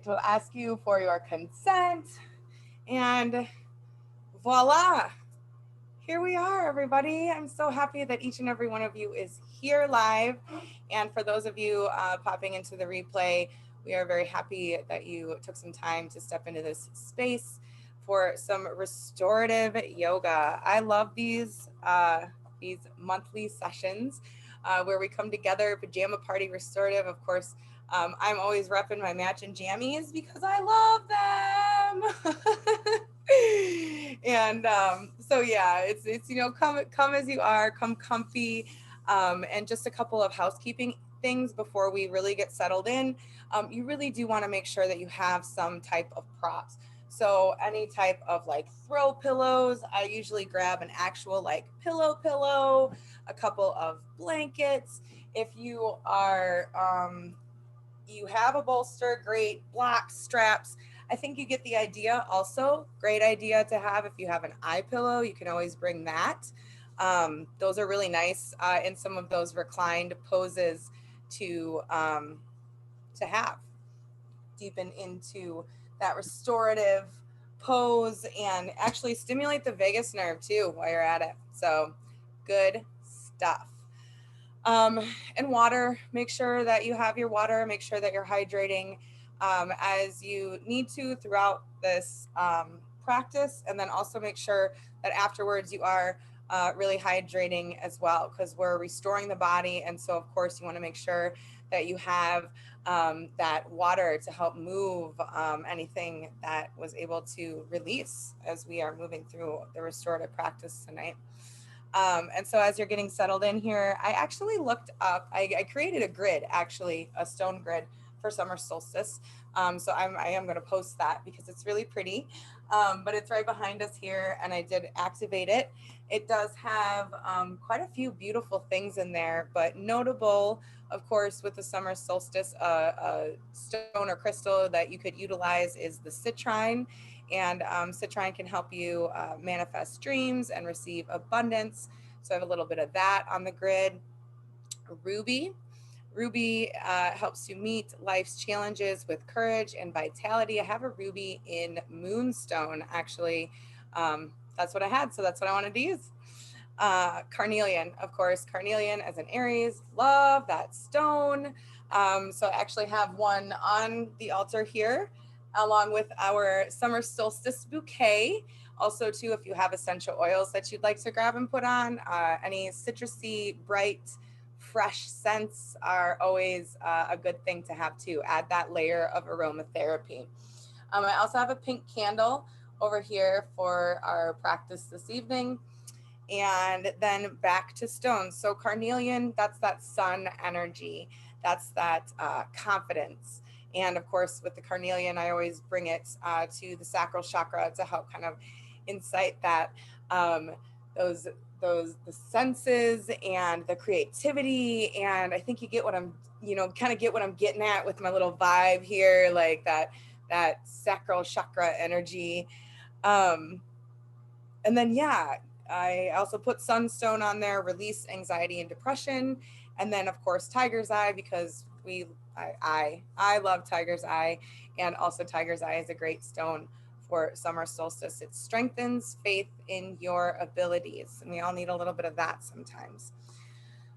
It will ask you for your consent. And voila, here we are, everybody. I'm so happy that each and every one of you is here live. And for those of you popping into the replay, we are very happy that you took some time to step into this space for some restorative yoga. I love these monthly sessions where we come together, pajama party restorative. Of course, I'm always repping my matching jammies because I love them. And so yeah, it's come as you are, come comfy, and just a couple of housekeeping things before we really get settled in. You really do want to make sure that you have some type of props. So any type of like throw pillows, I usually grab an actual like pillow, a couple of blankets. If you have a bolster, great. Blocks, straps. I think you get the idea. Also, great idea to have if you have an eye pillow. You can always bring that. Those are really nice in some of those reclined poses to um, to have. Deepen into that restorative pose and actually stimulate the vagus nerve too while you're at it. So, good stuff. Um, and water, make sure that you have your water, make sure that you're hydrating as you need to throughout this practice. And then also make sure that afterwards you are really hydrating as well, because we're restoring the body. And so, of course, you want to make sure that you have that water to help move anything that was able to release as we are moving through the restorative practice tonight. And so as you're getting settled in here, I actually looked up, I created a grid, actually, a stone grid for summer solstice. So I am going to post that because it's really pretty. But it's right behind us here, and I did activate it. It does have quite a few beautiful things in there, but notable, of course, with the summer solstice, a stone or crystal that you could utilize is the citrine. And citrine can help you manifest dreams and receive abundance. So I have a little bit of that on the grid. Ruby. Ruby helps you meet life's challenges with courage and vitality. I have a ruby in Moonstone, actually. That's what I had, so that's what I wanted to use. Carnelian, of course, carnelian as an Aries. Love that stone. So I actually have one on the altar here, along with our summer solstice bouquet. Also, too, if you have essential oils that you'd like to grab and put on, any citrusy, bright, fresh scents are always a good thing to have too. Add that layer of aromatherapy. I also have a pink candle over here for our practice this evening. And then back to stones. So carnelian, that's that sun energy. That's that confidence. And of course, with the carnelian, I always bring it to the sacral chakra to help kind of incite that um, those the senses and the creativity. And I think you get what I'm, kind of get what I'm getting at with my little vibe here, like that sacral chakra energy. Um, and then yeah, I also put sunstone on there, release anxiety and depression. And then of course tiger's eye, because I love tiger's eye. And also tiger's eye is a great stone for summer solstice. It strengthens faith in your abilities, and we all need a little bit of that sometimes.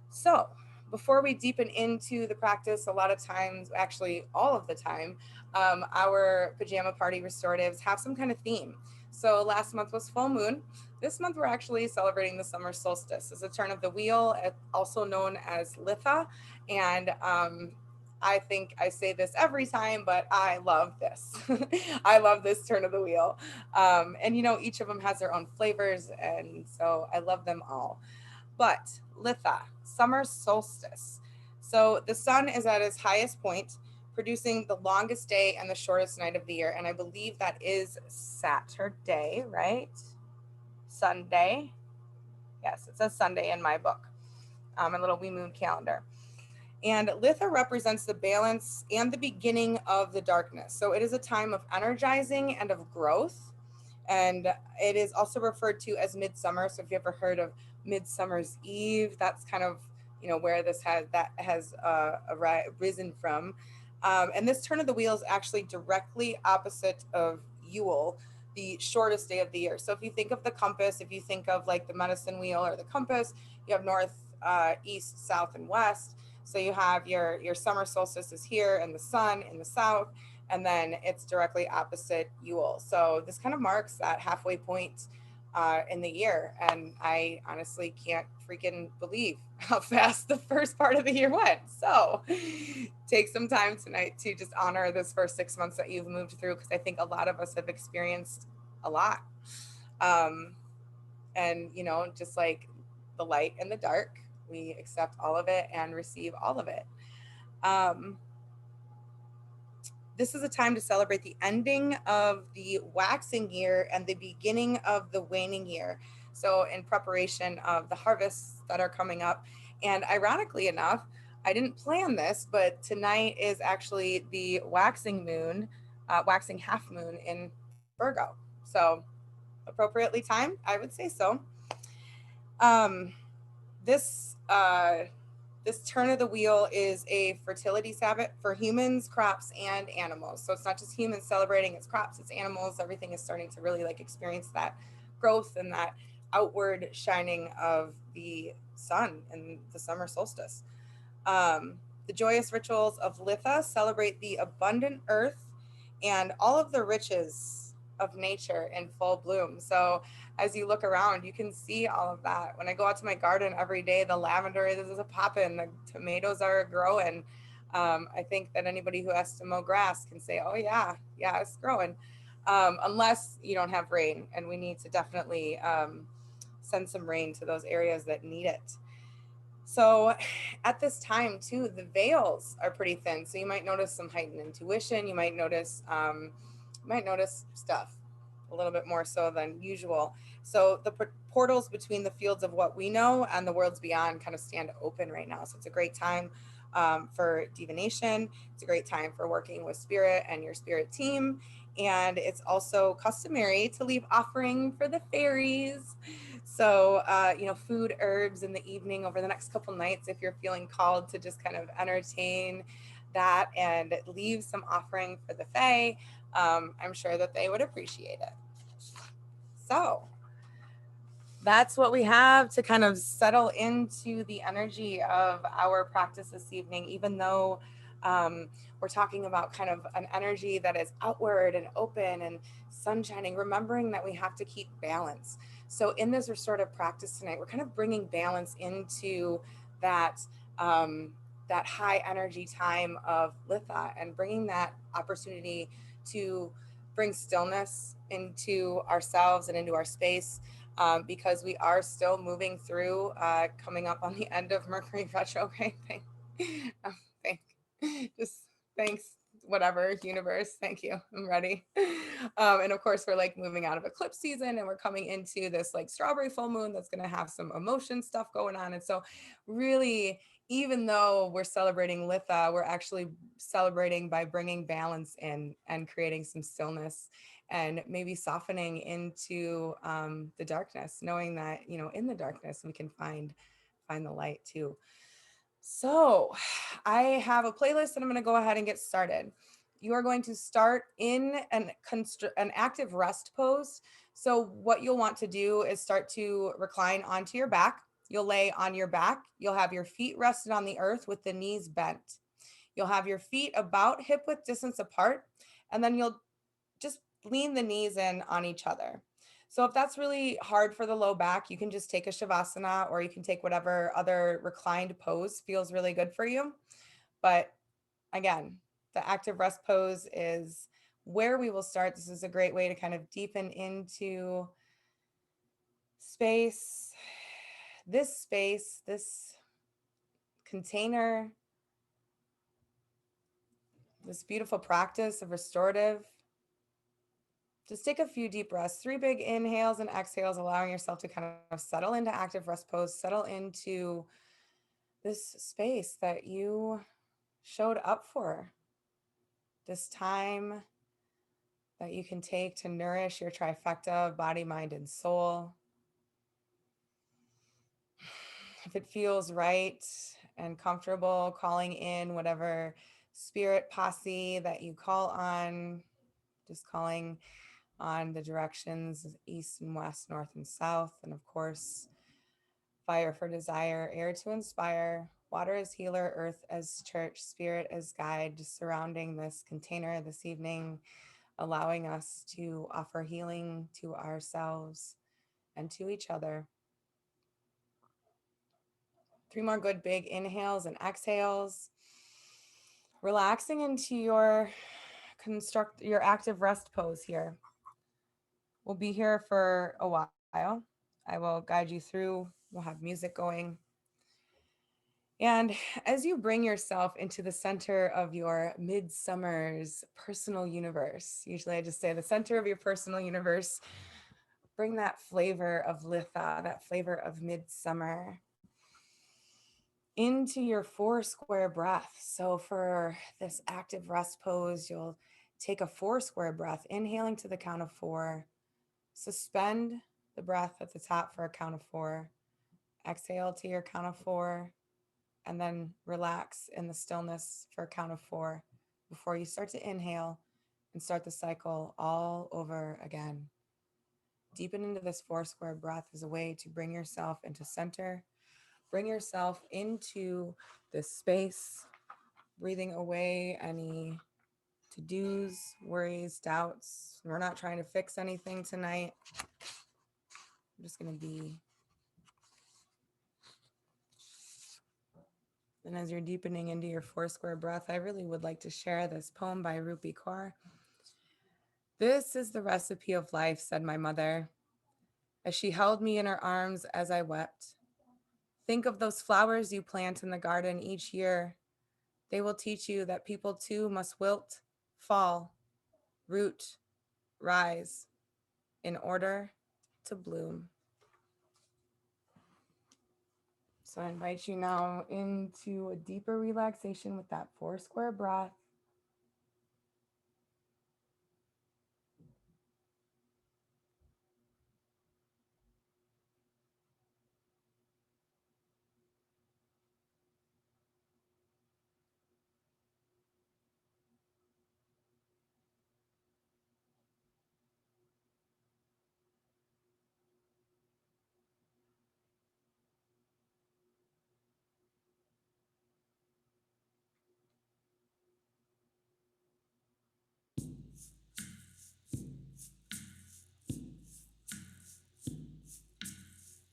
So before we deepen into the practice, a lot of times, actually all of the time, our pajama party restoratives have some kind of theme. So last month was full moon. This month we're actually celebrating the summer solstice. It's a turn of the wheel, also known as Litha. And I think I say this every time, but I love this. I love this turn of the wheel. And each of them has their own flavors, and so I love them all. But Litha, summer solstice. So the sun is at its highest point, producing the longest day and the shortest night of the year. And I believe that is Saturday, right? Sunday. Yes, it says Sunday in my book, my little wee moon calendar. And Litha represents the balance and the beginning of the darkness. So it is a time of energizing and of growth. And it is also referred to as midsummer. So if you ever heard of Midsummer's Eve, that's kind of where this has risen from. And this turn of the wheel is actually directly opposite of Yule, the shortest day of the year. So if you think of the compass, if you think of like the medicine wheel or the compass, you have north, east, south, and west. So you have your summer solstice is here, and the sun in the south, and then it's directly opposite Yule. So this kind of marks that halfway point in the year, and I honestly can't freaking believe how fast the first part of the year went. So take some time tonight to just honor this first 6 months that you've moved through, because I think a lot of us have experienced a lot. Um, and, just like the light and the dark, we accept all of it and receive all of it. Um, this is a time to celebrate the ending of the waxing year and the beginning of the waning year. So, in preparation of the harvests that are coming up. And ironically enough, I didn't plan this, but tonight is actually the waxing moon, waxing half moon in Virgo. So, appropriately timed, I would say so. Um, this this turn of the wheel is a fertility Sabbath for humans, crops, and animals. So it's not just humans celebrating, it's crops, it's animals. Everything is starting to really like experience that growth and that outward shining of the sun and the summer solstice. The joyous rituals of Litha celebrate the abundant earth and all of the riches of nature in full bloom. So as you look around, you can see all of that. When I go out to my garden every day, the lavender is a popping, the tomatoes are growing. I think that anybody who has to mow grass can say, "Oh yeah, it's growing." Unless you don't have rain, and we need to definitely send some rain to those areas that need it. So at this time too, the veils are pretty thin. So you might notice some heightened intuition. You might notice stuff a little bit more so than usual. So the portals between the fields of what we know and the worlds beyond kind of stand open right now. So it's a great time for divination. It's a great time for working with spirit and your spirit team. And it's also customary to leave offering for the fairies. So, food, herbs in the evening over the next couple nights, if you're feeling called to just kind of entertain that and leave some offering for the fae, I'm sure that they would appreciate it. So, that's what we have to kind of settle into the energy of our practice this evening, even though we're talking about kind of an energy that is outward and open and sun shining, remembering that we have to keep balance. So in this restorative practice tonight, we're kind of bringing balance into that that high energy time of Litha and bringing that opportunity to bring stillness into ourselves and into our space, because we are still moving through, coming up on the end of Mercury retrograde. Thank, just thanks, whatever, universe. Thank you. I'm ready. And of course, we're like moving out of eclipse season and we're coming into this like strawberry full moon that's going to have some emotion stuff going on. And so, really, even though we're celebrating Litha, we're actually celebrating by bringing balance in and creating some stillness and maybe softening into the darkness, knowing that in the darkness we can find the light too. So I have a playlist and I'm going to go ahead and get started. You are going to start in an active rest pose. So what you'll want to do is start to recline onto your back. You'll lay on your back. You'll have your feet rested on the earth with the knees bent. You'll have your feet about hip width distance apart, and then you'll just lean the knees in on each other. So if that's really hard for the low back, you can just take a shavasana, or you can take whatever other reclined pose feels really good for you. But again, the active rest pose is where we will start. This is a great way to kind of deepen into space, this container, this beautiful practice of restorative. Just take a few deep breaths, 3 big inhales and exhales, allowing yourself to kind of settle into active rest pose, settle into this space that you showed up for, this time that you can take to nourish your trifecta of body, mind, and soul. If it feels right and comfortable, calling in whatever spirit posse that you call on, just calling on the directions east and west, north and south. And of course, fire for desire, air to inspire, water as healer, earth as church, spirit as guide, just surrounding this container this evening, allowing us to offer healing to ourselves and to each other. 3 more good big inhales and exhales. Relaxing into your active rest pose here. We'll be here for a while. I will guide you through. We'll have music going. And as you bring yourself into the center of your midsummer's personal universe, usually I just say the center of your personal universe, bring that flavor of Litha, that flavor of midsummer into your 4 square breath. So for this active rest pose, you'll take a 4 square breath, inhaling to the count of 4, suspend the breath at the top for a count of 4, exhale to your count of 4, and then relax in the stillness for a count of 4 before you start to inhale and start the cycle all over again. Deepen into this 4 square breath as a way to bring yourself into center, bring yourself into this space, breathing away any to-dos, worries, doubts. We're not trying to fix anything tonight. I'm just going to be. And as you're deepening into your 4 square breath, I really would like to share this poem by Rupi Kaur. "This is the recipe of life," said my mother, as she held me in her arms as I wept. "Think of those flowers you plant in the garden each year. They will teach you that people too must wilt, fall, root, rise, in order to bloom." So I invite you now into a deeper relaxation with that 4 square breath.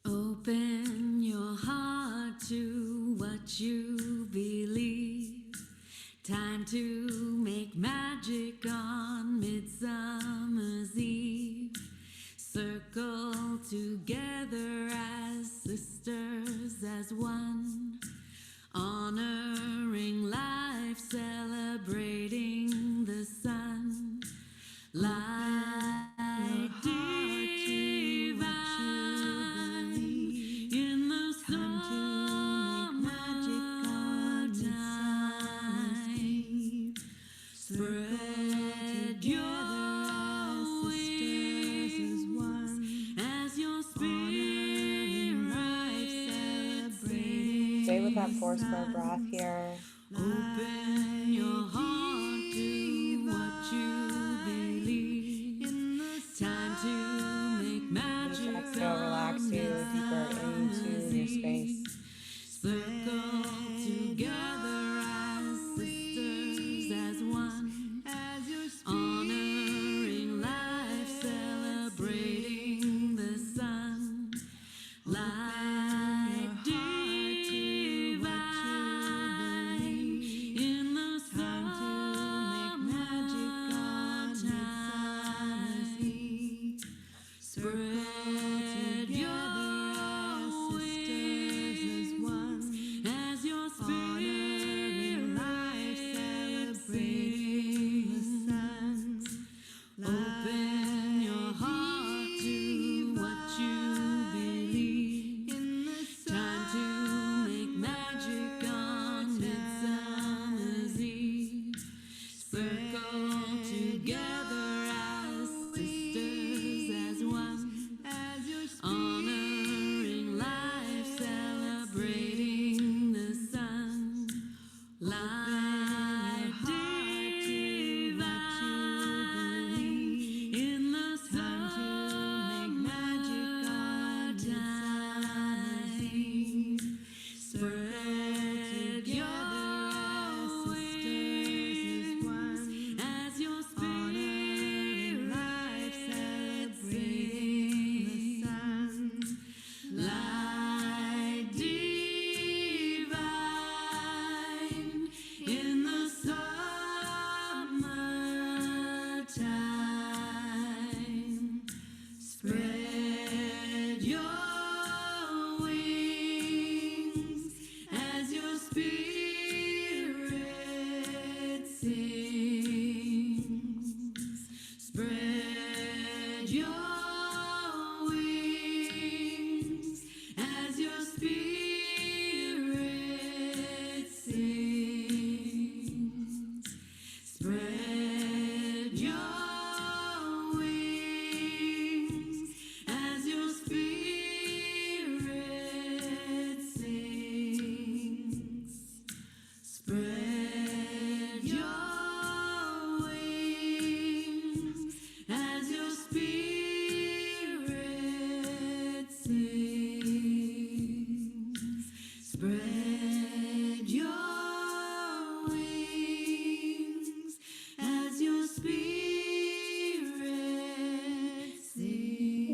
Open your heart to what you believe. Time to make magic on Midsummer's Eve. Circle together as sisters, as one. Honoring life, celebrating the sun. Light divine in the summertime. Spread your wings as your spirit brings. Stay with that 4 square breath here. Open your heart to what you believe. Time to make magic. Each exhale, relax you deeper into your space. Circle together as sisters, as one. Honoring life, celebrating the sun. Light divine in the summertime. Spread your wings as your spirit brings. Open your heart to what you believe. Time to make magic on Midsummer's Eve. Circle together as sisters, as one. Honoring life, celebrating the sun. Light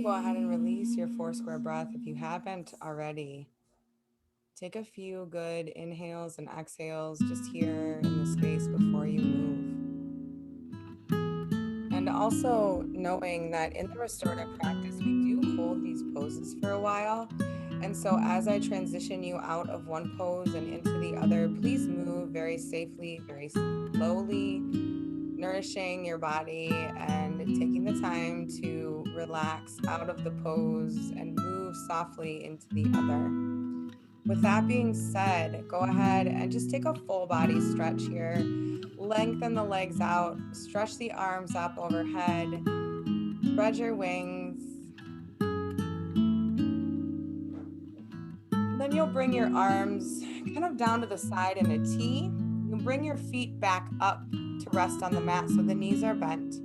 Go ahead and release your 4 square breath if you haven't already. Take a few good inhales and exhales just here in the space before you move. And also knowing that in the restorative practice, we do hold these poses for a while. And so as I transition you out of one pose and into the other, please move very safely, very slowly, nourishing your body and taking the time to relax out of the pose and move softly into the other. With that being said, go ahead and just take a full body stretch here. Lengthen the legs out, stretch the arms up overhead, spread your wings. Then you'll bring your arms kind of down to the side in a T. You'll bring your feet back up to rest on the mat so the knees are bent.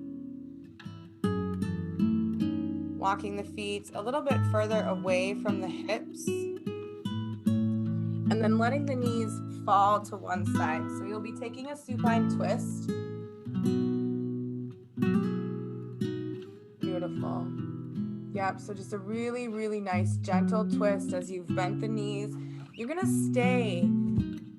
Walking the feet a little bit further away from the hips. And then letting the knees fall to one side. So you'll be taking a supine twist. Beautiful. Yep, so just a really, really nice gentle twist as you've bent the knees. You're gonna stay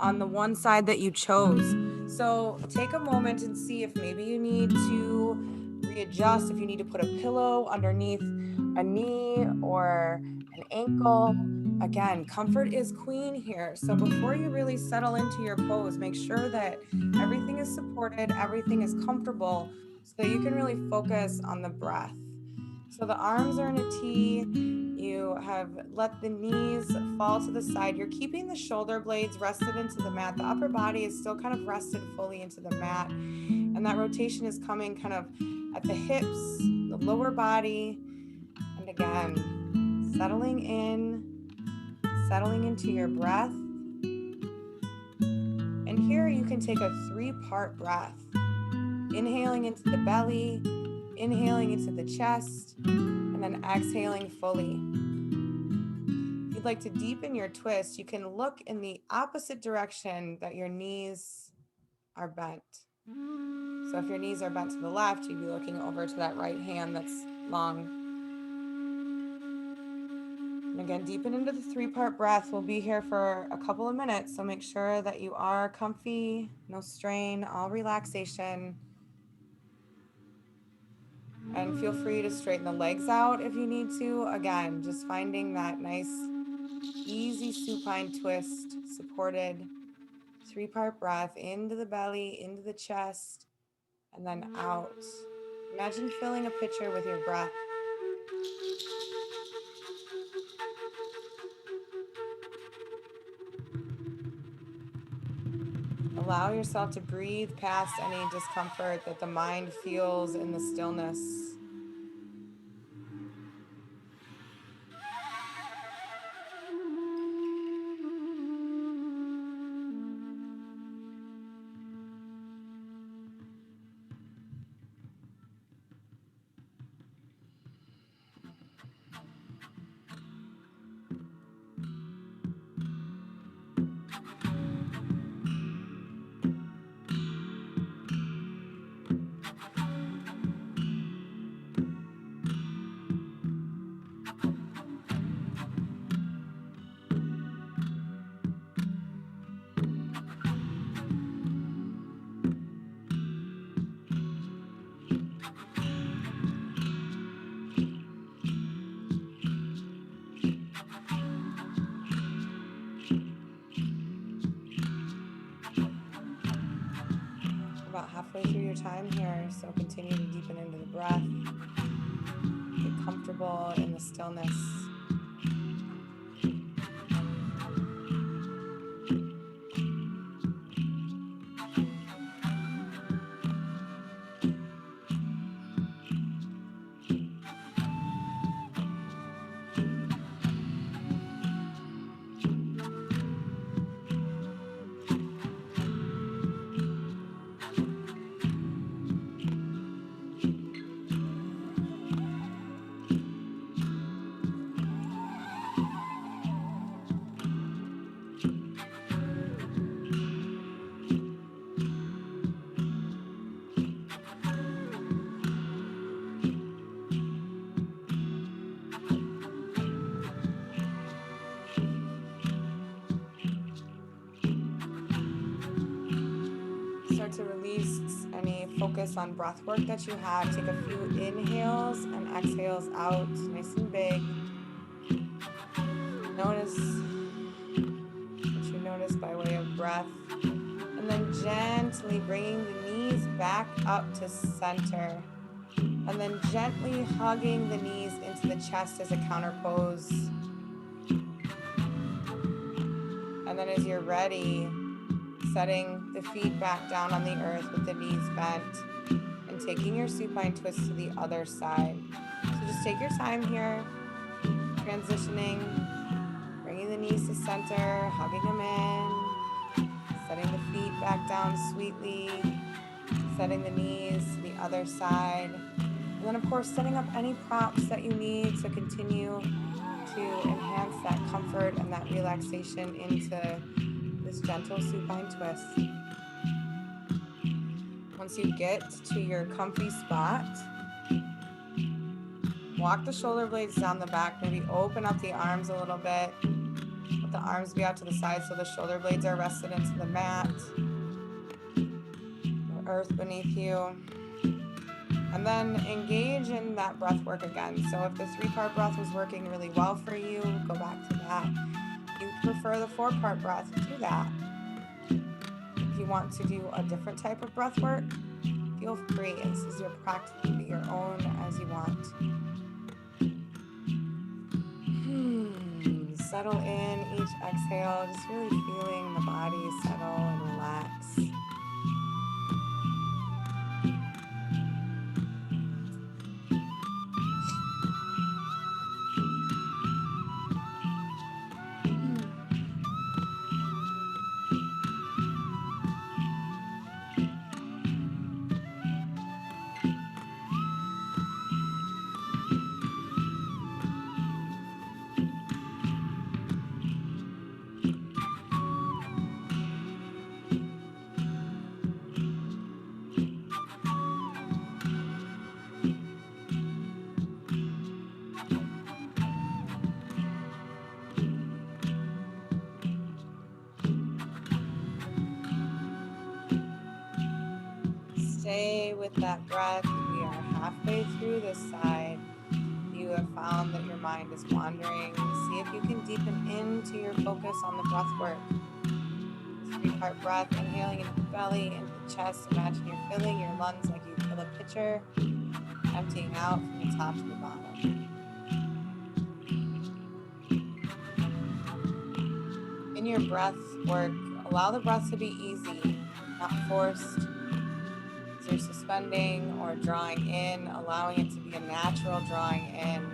on the one side that you chose. So take a moment and see if maybe you need to readjust, if you need to put a pillow underneath a knee or an ankle. Again, comfort is queen here. So before you really settle into your pose, make sure that everything is supported, everything is comfortable, so that you can really focus on the breath. So the arms are in a T. You have let the knees fall to the side. You're keeping the shoulder blades rested into the mat. The upper body is still kind of rested fully into the mat. And that rotation is coming kind of at the hips, the lower body. And again, settling into your breath. And here you can take a 3-part breath. Inhaling into the belly, inhaling into the chest, and then exhaling fully. If you'd like to deepen your twist, you can look in the opposite direction that your knees are bent. So if your knees are bent to the left, you'd be looking over to that right hand that's long. And again, deepen into the 3-part breath. We'll be here for a couple of minutes, so make sure that you are comfy, no strain, all relaxation. And feel free to straighten the legs out if you need to. Again, just finding that nice, easy supine twist, supported 3-part breath into the belly, into the chest, and then out. Imagine filling a pitcher with your breath. Allow yourself to breathe past any discomfort that the mind feels in the stillness. About halfway through your time here, so continue to deepen into the breath. Get comfortable in the stillness. start to release any focus on breath work that you have. Take a few inhales and exhales out, nice and big. Notice what you notice by way of breath. And then gently bringing the knees back up to center. And then gently hugging the knees into the chest as a counter pose. And then as you're ready, setting the feet back down on the earth with the knees bent and taking your supine twist to the other side. So just take your time here, transitioning, bringing the knees to center, hugging them in, setting the feet back down sweetly, setting the knees to the other side. And then of course, setting up any props that you need to continue to enhance that comfort and that relaxation into this gentle supine twist. Once you get to your comfy spot, walk the shoulder blades down the back, maybe open up the arms a little bit. Let the arms be out to the side so the shoulder blades are rested into the mat, the earth beneath you. And then engage in that breath work again. So if the 3-part breath was working really well for you, go back to that. If you prefer the 4-part breath, do that. If you want to do a different type of breath work, feel free. This is your practice, be your own as you want. Settle in each exhale, just really feeling the body settle and relax. Stay with that breath. We are halfway through this side. You have found that your mind is wandering. See if you can deepen into your focus on the breath work. 3-part breath, inhaling into the belly, into the chest. Imagine you're filling your lungs like you fill a pitcher, emptying out from the top to the bottom. In your breath work, allow the breath to be easy, not forced. As you're suspending or drawing in, allowing it to be a natural drawing in.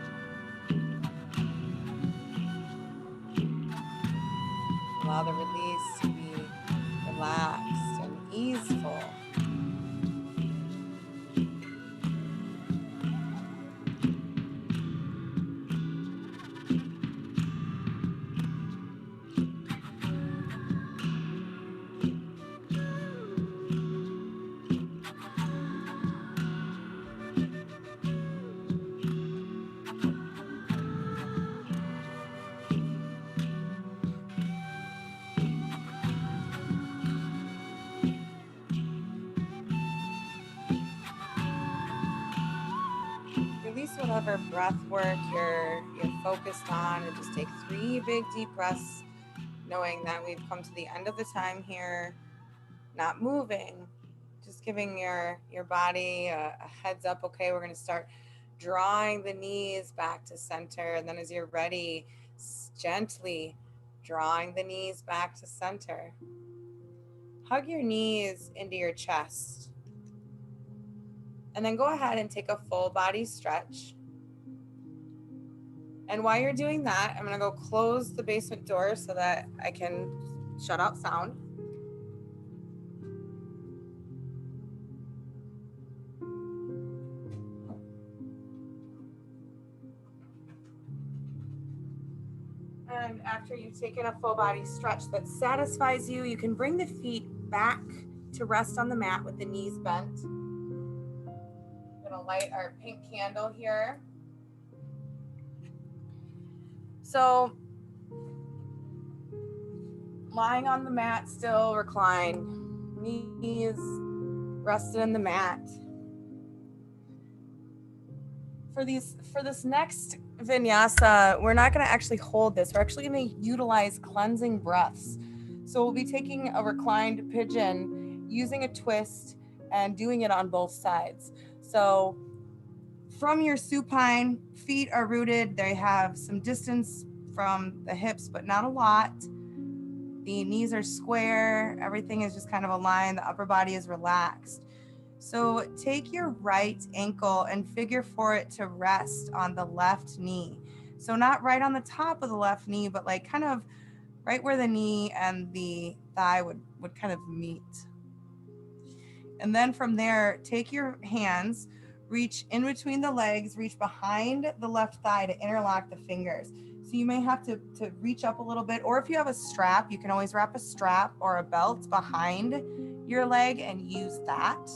Allow the release to be relaxed and easeful. Release whatever breath work you're focused on, and just take 3 big deep breaths, knowing that we've come to the end of the time here, not moving, just giving your body a heads up. Okay, we're going to start drawing the knees back to center, and then as you're ready, gently drawing the knees back to center. Hug your knees into your chest. And then go ahead and take a full body stretch. And while you're doing that, I'm going to go close the basement door so that I can shut out sound. And after you've taken a full body stretch that satisfies you, you can bring the feet back to rest on the mat with the knees bent. I'm going to light our pink candle here. So, lying on the mat still, recline. Knees rested in the mat. For this next vinyasa, we're not going to actually hold this. We're actually going to utilize cleansing breaths. So we'll be taking a reclined pigeon, using a twist, and doing it on both sides. So from your supine, feet are rooted. They have some distance from the hips, but not a lot. The knees are square. Everything is just kind of aligned. The upper body is relaxed. So take your right ankle and figure for it to rest on the left knee. So not right on the top of the left knee, but like kind of right where the knee and the thigh would kind of meet. And then from there, take your hands, reach in between the legs, reach behind the left thigh to interlock the fingers. So you may have to reach up a little bit, or if you have a strap, you can always wrap a strap or a belt behind your leg and use that.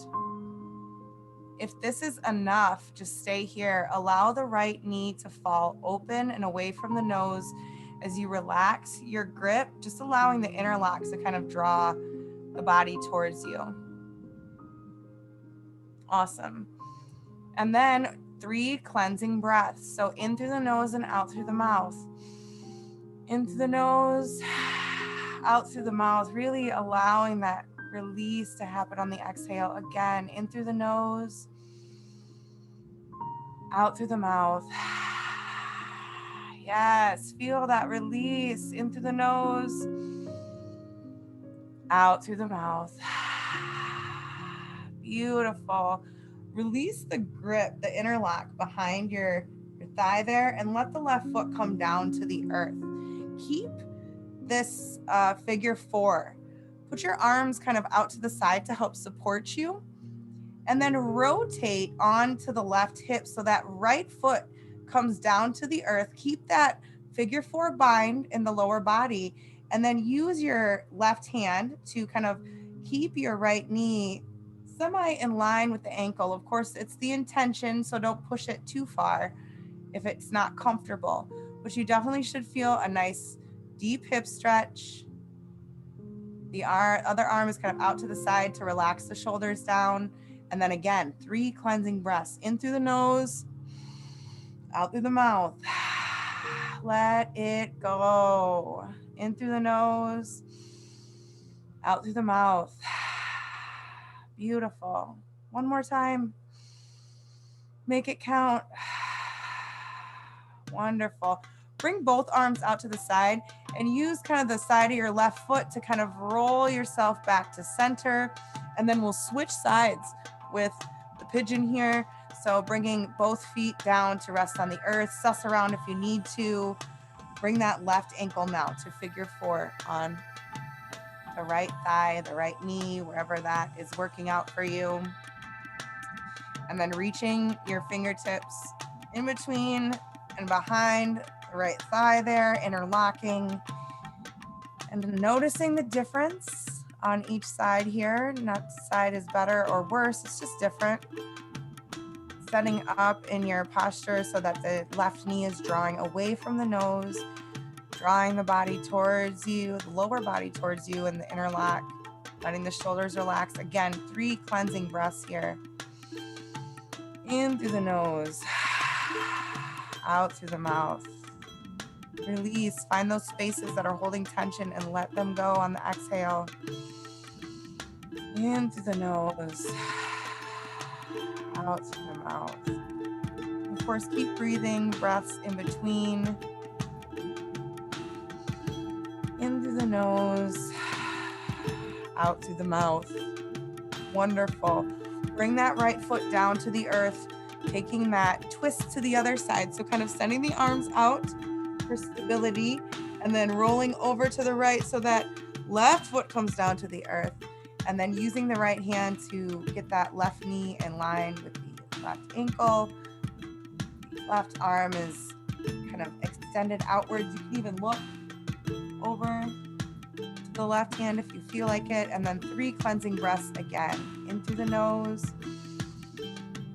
If this is enough, just stay here. Allow the right knee to fall open and away from the nose as you relax your grip, just allowing the interlocks to kind of draw the body towards you. Awesome. And then 3 cleansing breaths. So in through the nose and out through the mouth. In through the nose, out through the mouth, really allowing that release to happen on the exhale. Again, in through the nose, out through the mouth. Yes, feel that release in through the nose, out through the mouth. Beautiful. Release the grip, the interlock behind your thigh there, and let the left foot come down to the earth. Keep this figure 4. Put your arms kind of out to the side to help support you. And then rotate onto the left hip so that right foot comes down to the earth. Keep that figure 4 bind in the lower body. And then use your left hand to kind of keep your right knee semi in line with the ankle. Of course, it's the intention, so don't push it too far if it's not comfortable. But you definitely should feel a nice deep hip stretch. The other arm is kind of out to the side to relax the shoulders down. And then again, 3 cleansing breaths. In through the nose, out through the mouth. Let it go. In through the nose, out through the mouth. Beautiful. One more time. Make it count. Wonderful. Bring both arms out to the side and use kind of the side of your left foot to kind of roll yourself back to center. And then we'll switch sides with the pigeon here. So bringing both feet down to rest on the earth. Suss around if you need to. Bring that left ankle now to figure 4 on the right thigh, the right knee, wherever that is working out for you. And then reaching your fingertips in between and behind the right thigh there, interlocking. And noticing the difference on each side here. Not side is better or worse, it's just different. Setting up in your posture so that the left knee is drawing away from the nose, drawing the body towards you, the lower body towards you, and the interlock, letting the shoulders relax. Again, 3 cleansing breaths here. In through the nose, out through the mouth. Release, find those spaces that are holding tension and let them go on the exhale. In through the nose, out through the mouth. Of course, keep breathing, breaths in between. In through the nose, out through the mouth. Wonderful. Bring that right foot down to the earth, taking that twist to the other side. So kind of sending the arms out for stability and then rolling over to the right so that left foot comes down to the earth. And then using the right hand to get that left knee in line with the left ankle. Left arm is kind of extended outwards. You can even look over to the left hand if you feel like it. And then 3 cleansing breaths again. In through the nose,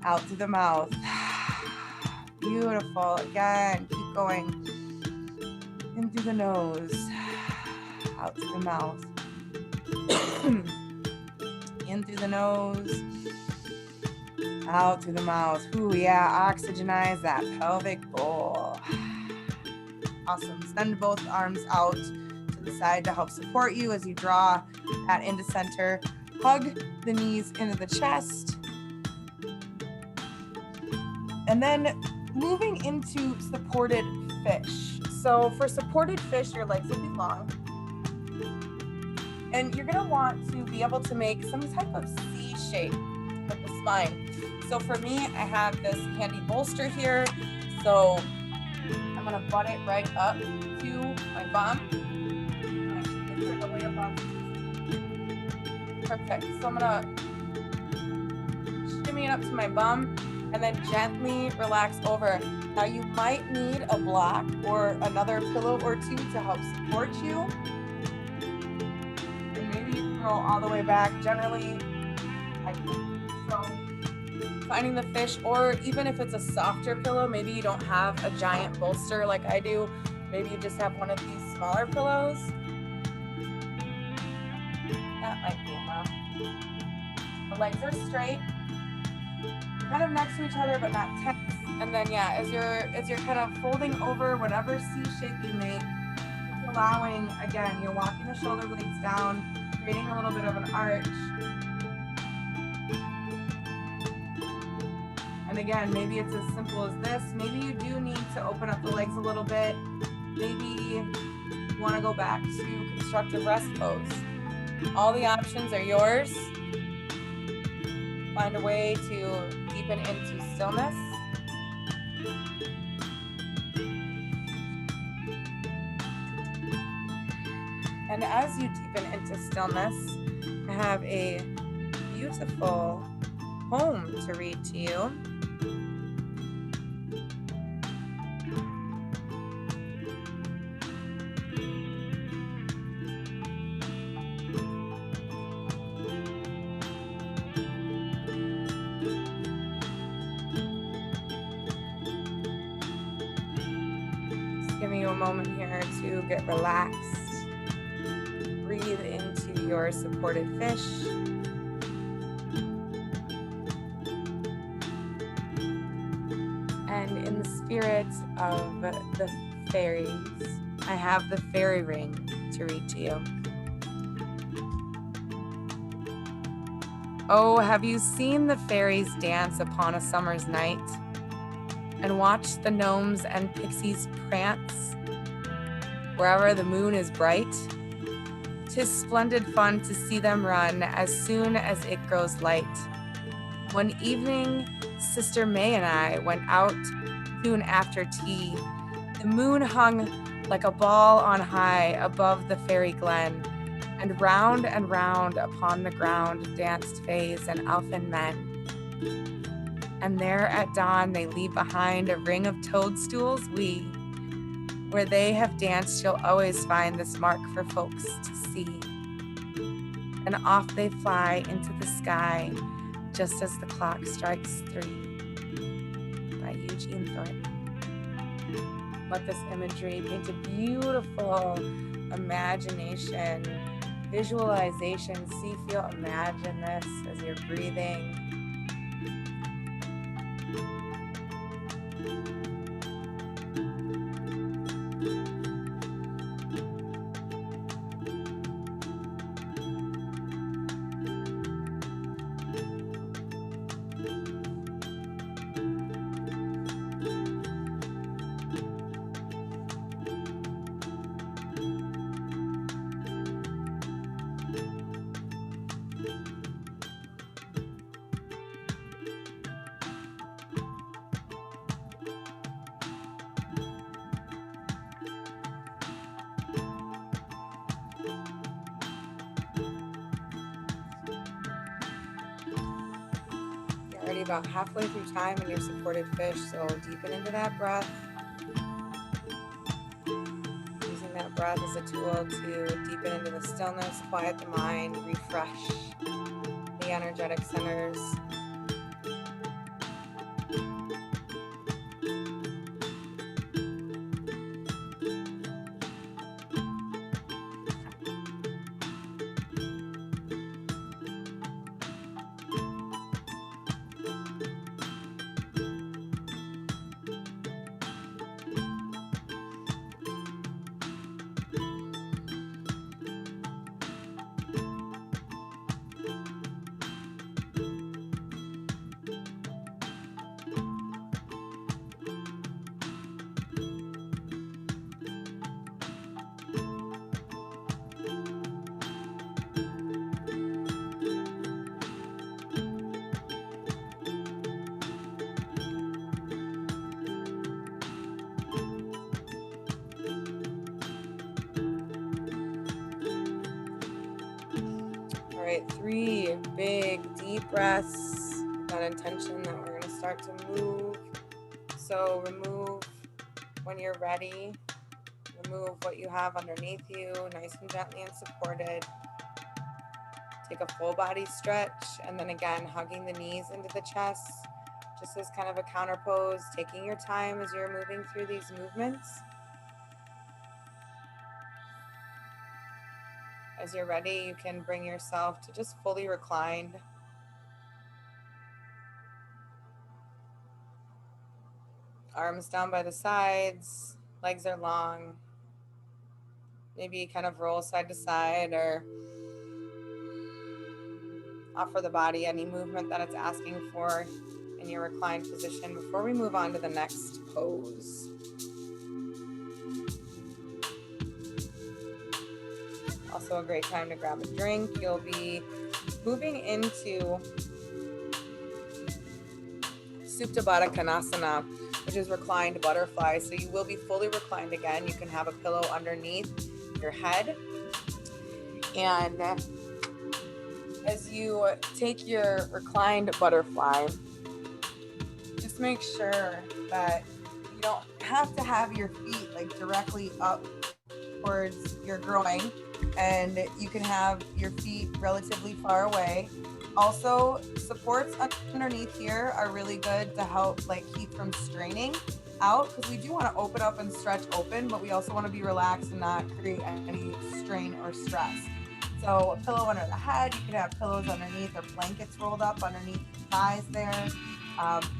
out through the mouth. Beautiful. Again, keep going. In through the nose, out through the mouth. In through the nose, out through the mouth. Ooh, yeah, oxygenize that pelvic bowl. Awesome. Send both arms out to the side to help support you as you draw that into center. Hug the knees into the chest. And then moving into supported fish. So for supported fish, your legs will be long. And you're gonna want to be able to make some type of C shape with the spine. So for me, I have this handy bolster here. So I'm gonna butt it right up to my bum. Perfect. So I'm gonna shimmy it up to my bum and then gently relax over. Now you might need a block or another pillow or two to help support you. And maybe you can roll all the way back. Generally, I can. So finding the fish, or even if it's a softer pillow, maybe you don't have a giant bolster like I do. Maybe you just have one of these smaller pillows. That might be enough. The legs are straight, kind of next to each other, but not tense. And then yeah, as you're kind of folding over whatever C shape you make, allowing, again, you're walking the shoulder blades down, creating a little bit of an arch. And again, maybe it's as simple as this. Maybe you do need to open up the legs a little bit. Maybe you want to go back to constructive rest pose. All the options are yours. Find a way to deepen into stillness. And as you deepen into stillness, I have a beautiful poem to read to you. Just giving you a moment here to get relaxed. Breathe into your supported fish. And in the spirit of the fairies, I have the fairy ring to read to you. Oh, have you seen the fairies dance upon a summer's night? And watched the gnomes and pixies prance wherever the moon is bright? 'Tis splendid fun to see them run as soon as it grows light. One evening, Sister May and I went out soon after tea. The moon hung like a ball on high above the fairy glen, and round upon the ground danced fays and elfin men. And there at dawn they leave behind a ring of toadstools. Where they have danced, you'll always find this mark for folks to see. And off they fly into the sky, just as the clock strikes 3. By Eugene Thornton. Let this imagery paint a beautiful imagination, visualization. See, feel, imagine this as you're breathing. Already about halfway through time in your supported fish, so deepen into that breath. Using that breath as a tool to deepen into the stillness, quiet the mind, refresh the energetic centers. great. 3 big, deep breaths. That intention that we're going to start to move. So remove when you're ready. Remove what you have underneath you, nice and gently and supported. Take a full body stretch, and then again, hugging the knees into the chest, just as kind of a counter pose, taking your time as you're moving through these movements. As you're ready, you can bring yourself to just fully reclined. Arms down by the sides, legs are long. Maybe kind of roll side to side or offer the body any movement that it's asking for in your reclined position before we move on to the next pose. Also a great time to grab a drink. You'll be moving into Supta Baddha Konasana, which is reclined butterfly. So you will be fully reclined again. You can have a pillow underneath your head. And as you take your reclined butterfly, just make sure that you don't have to have your feet like directly up towards your groin, and you can have your feet relatively far away. Also, supports underneath here are really good to help like keep from straining out, because we do want to open up and stretch open, but we also want to be relaxed and not create any strain or stress. So a pillow under the head, you could have pillows underneath or blankets rolled up underneath the thighs there.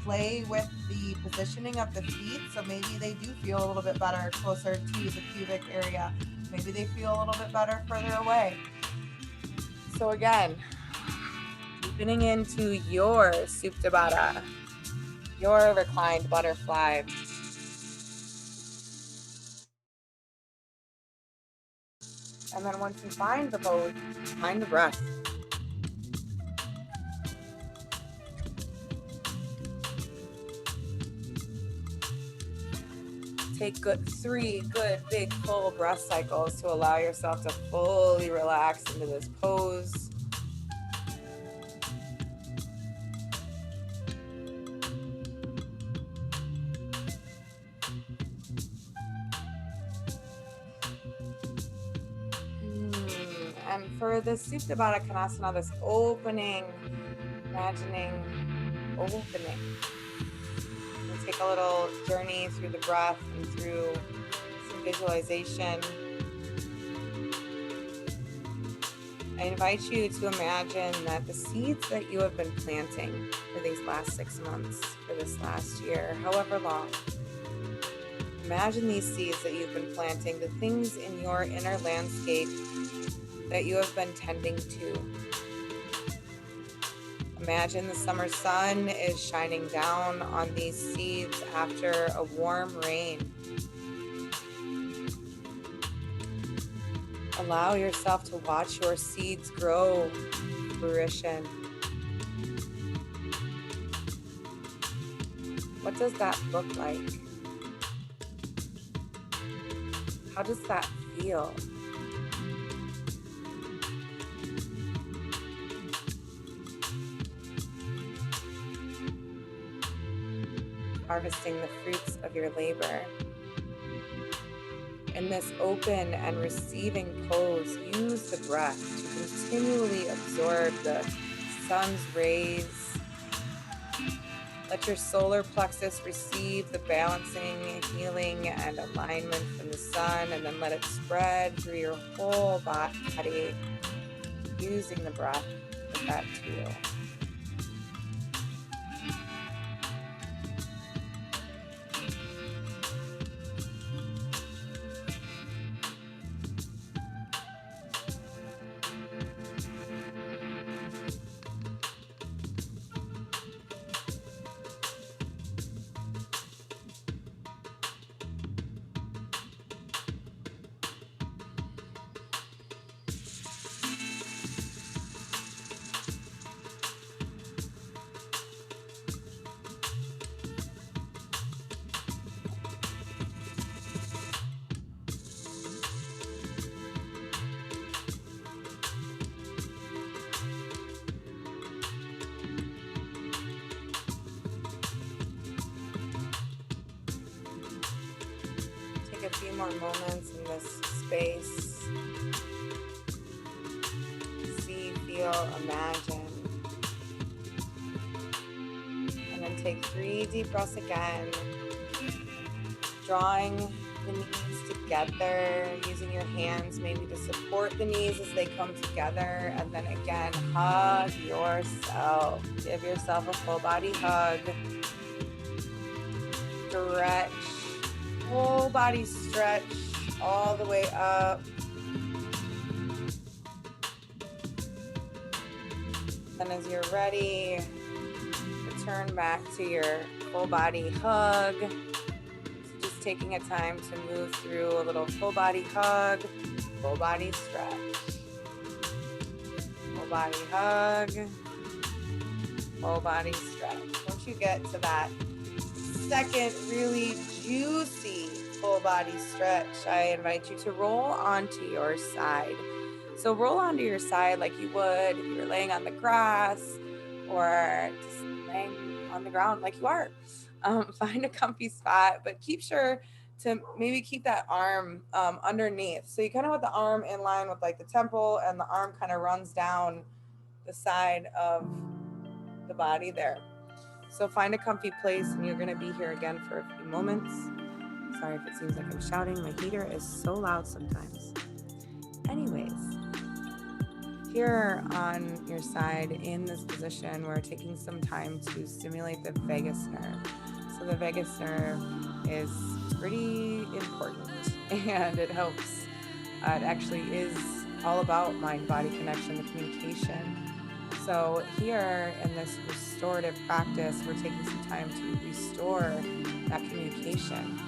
Play with the positioning of the feet, so maybe they do feel a little bit better closer to the pubic area. Maybe they feel a little bit better further away. So again, deepening into your Supta Baddha, your reclined butterfly. And then once you find the pose, find the breath. Take 3 good, big, full breath cycles to allow yourself to fully relax into this pose. And for the Supta Baddha Konasana, this opening, imagining opening. We'll take a little journey through the breath and through some visualization. I invite you to imagine that the seeds that you have been planting for these last 6 months, for this last year, however long, imagine these seeds that you've been planting, the things in your inner landscape that you have been tending to. Imagine the summer sun is shining down on these seeds after a warm rain. Allow yourself to watch your seeds grow to fruition. What does that look like? How does that feel? Harvesting the fruits of your labor. In this open and receiving pose, use the breath to continually absorb the sun's rays. Let your solar plexus receive the balancing, healing, and alignment from the sun, and then let it spread through your whole body, using the breath as that tool. more moments in this space. See, feel, imagine. And then take 3 deep breaths again. Drawing the knees together, using your hands maybe to support the knees as they come together. And then again, hug yourself. Give yourself a full body hug. Stretch. Whole body stretch all the way up. Then as you're ready, return back to your full body hug. Just taking a time to move through a little full body hug, full body stretch. Full body hug, full body stretch. Once you get to that second really juicy full body stretch, I invite you to roll onto your side. So roll onto your side like you would if you were laying on the grass or just laying on the ground like you are. Find a comfy spot, but keep sure to maybe keep that arm underneath. So you kind of want the arm in line with like the temple, and the arm kind of runs down the side of the body there. So find a comfy place, and you're going to be here again for a few moments. Sorry if it seems like I'm shouting. My heater is so loud sometimes. Anyways, here on your side in this position, we're taking some time to stimulate the vagus nerve. So the vagus nerve is pretty important, and it helps. It actually is all about mind-body connection, the communication. So here in this restorative practice, we're taking some time to restore that communication.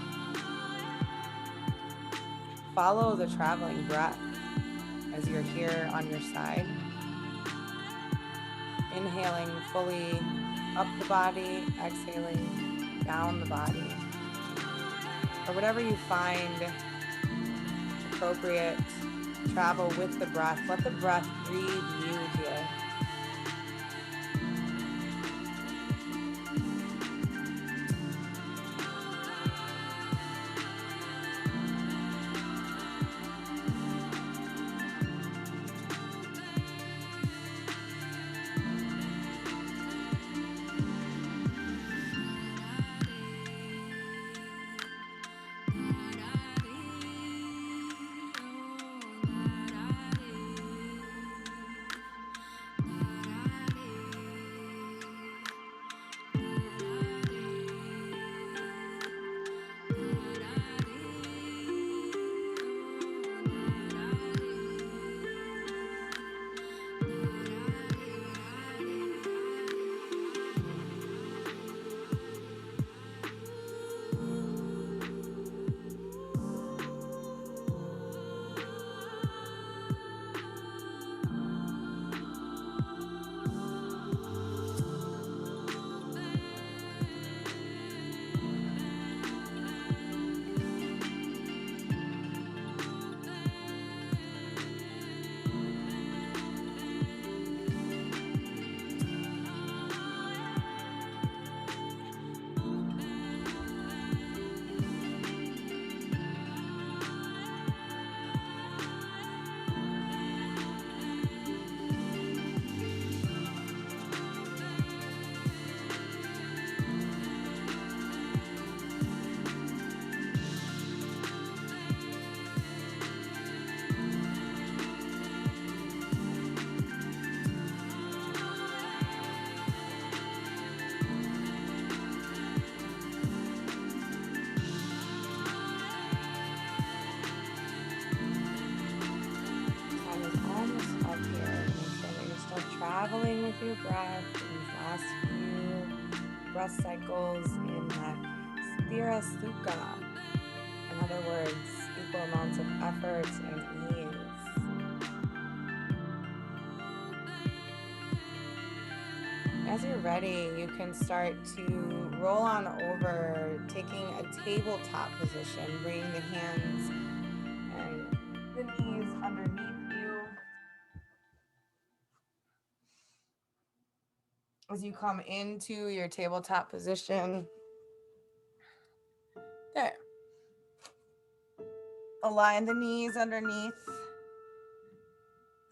Follow the traveling breath as you're here on your side. Inhaling fully up the body, exhaling down the body. Or whatever you find appropriate, travel with the breath. Let the breath breathe you here. Traveling with your breath in these last few breath cycles in that sthira sukha. In other words, equal amounts of effort and ease. As you're ready, you can start to roll on over, taking a tabletop position, bringing the hands and the knees underneath you. As you come into your tabletop position, there. Align the knees underneath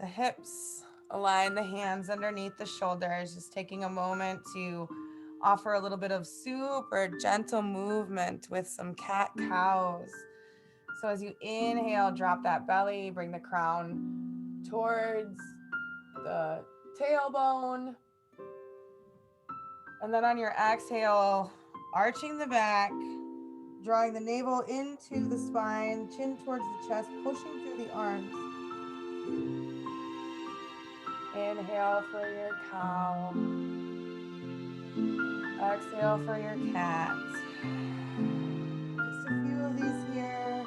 the hips. Align the hands underneath the shoulders. Just taking a moment to offer a little bit of super gentle movement with some cat cows. So as you inhale, drop that belly, bring the crown towards the tailbone. And then on your exhale, arching the back, drawing the navel into the spine, chin towards the chest, pushing through the arms. Inhale for your cow. Exhale for your cat. Just a few of these here.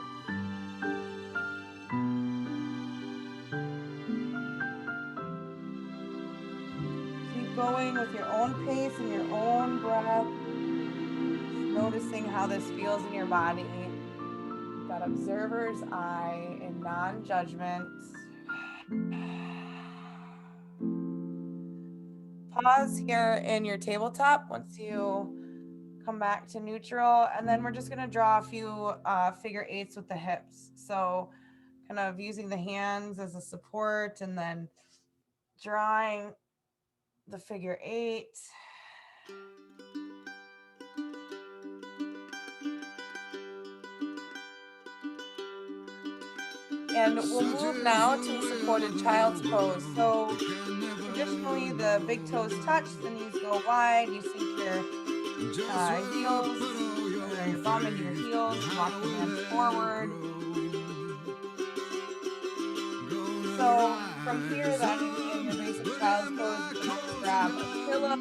Keep going with your own pace and your own breath. Just noticing how this feels in your body. That observer's eye in non-judgment. Pause here in your tabletop once you come back to neutral, and then we're just going to draw a few figure eights with the hips. So kind of using the hands as a support and then drawing the figure eight. And we'll move now to a supported child's pose. So traditionally the big toes touch, the knees go wide, you sink your heels, or your bum into your heels, walk your hands forward. So from here then in your basic child's pose, you can always grab a pillow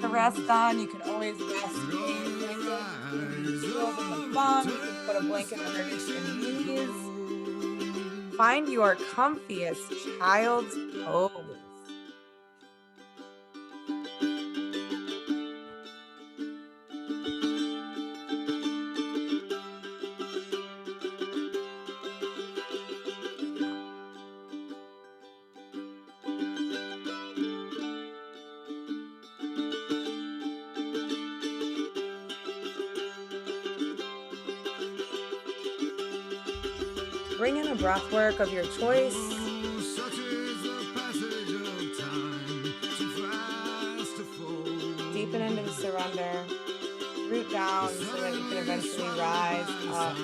to rest on. You can always rest a blanket between your heels and the bum. You can put a blanket underneath your knees. Find your comfiest child's pose. Bring in a breath work of your choice. Deepen into the surrender. Root down so that you can eventually rise up.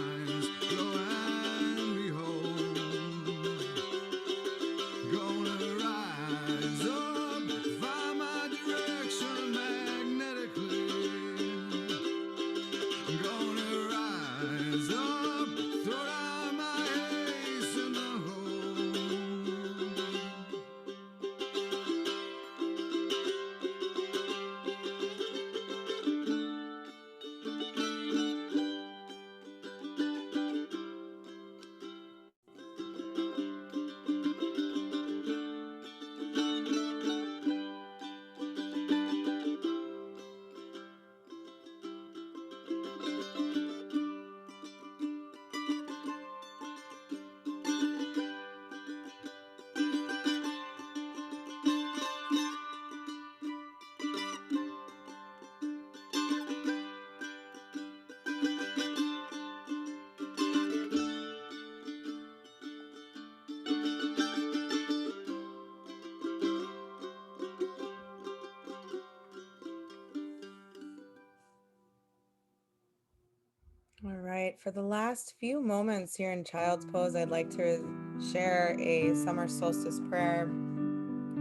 All right, for the last few moments here in Child's Pose, I'd like to share a summer solstice prayer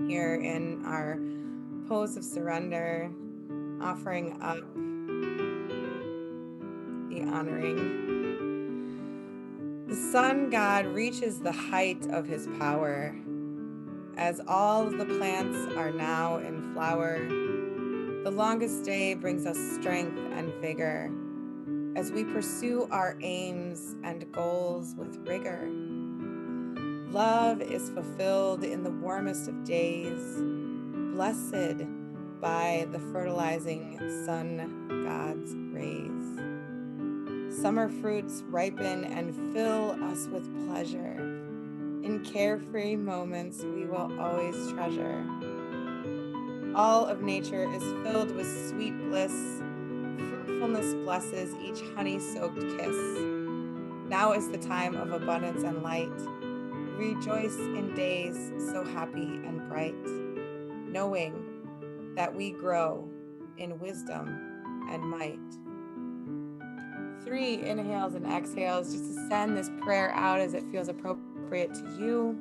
here in our pose of surrender, offering up the honoring. The sun god reaches the height of his power, as all of the plants are now in flower. The longest day brings us strength and vigor, as we pursue our aims and goals with rigor. Love is fulfilled in the warmest of days, blessed by the fertilizing sun god's rays. Summer fruits ripen and fill us with pleasure. In carefree moments we will always treasure. All of nature is filled with sweet bliss. Fruitfulness blesses each honey-soaked kiss. Now is the time of abundance and light. Rejoice in days so happy and bright, knowing that we grow in wisdom and might. 3 inhales and exhales just to send this prayer out as it feels appropriate to you.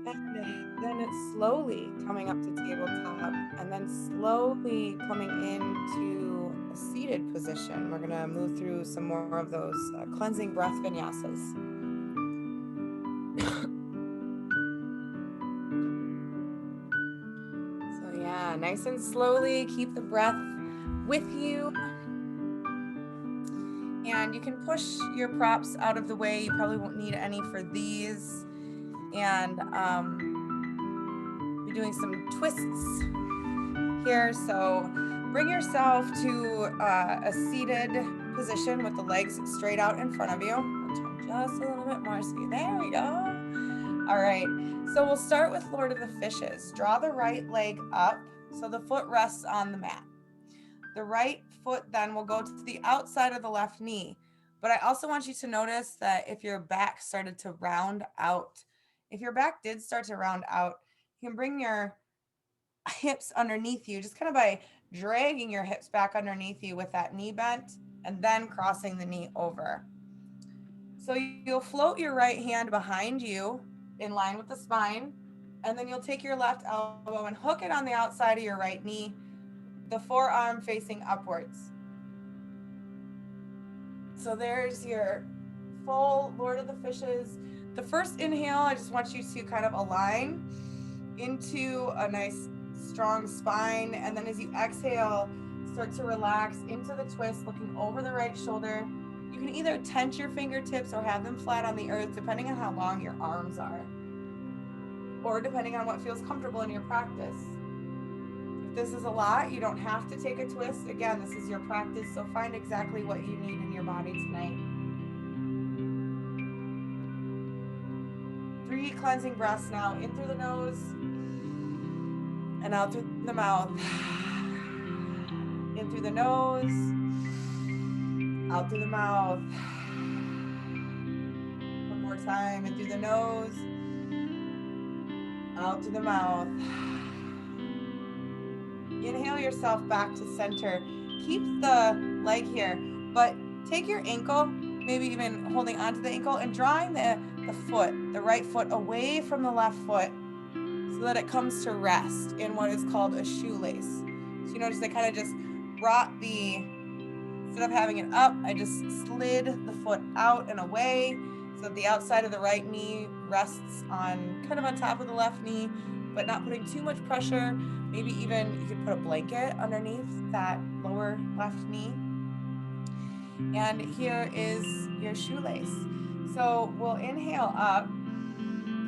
And then it's slowly coming up to tabletop and then slowly coming into a seated position. We're going to move through some more of those cleansing breath vinyasas. So, yeah, nice and slowly keep the breath with you. And you can push your props out of the way. You probably won't need any for these. And be doing some twists here. So bring yourself to a seated position with the legs straight out in front of you. I'll turn just a little bit more. So there we go. All right. So we'll start with Lord of the Fishes. Draw the right leg up so the foot rests on the mat. The right foot then will go to the outside of the left knee. But I also want you to notice that if your back started to round out, if your back did start to round out, you can bring your hips underneath you, just kind of by dragging your hips back underneath you with that knee bent and then crossing the knee over. So you'll float your right hand behind you in line with the spine, and then you'll take your left elbow and hook it on the outside of your right knee, the forearm facing upwards. So there's your full Lord of the Fishes. The first inhale, I just want you to kind of align into a nice strong spine, and then as you exhale, start to relax into the twist, looking over the right shoulder. You can either tense your fingertips or have them flat on the earth, depending on how long your arms are, or depending on what feels comfortable in your practice. If this is a lot, you don't have to take a twist. Again, this is your practice, so find exactly what you need in your body tonight. 3 cleansing breaths now, in through the nose and out through the mouth. In through the nose, out through the mouth. One more time, in through the nose, out through the mouth. Inhale yourself back to center. Keep the leg here, but take your ankle, maybe even holding onto the ankle, and drawing the foot, the right foot, away from the left foot so that it comes to rest in what is called a shoelace. So you notice I kind of just brought instead of having it up, I just slid the foot out and away so that the outside of the right knee rests on kind of on top of the left knee, but not putting too much pressure. Maybe even you could put a blanket underneath that lower left knee. And here is your shoelace. So we'll inhale up.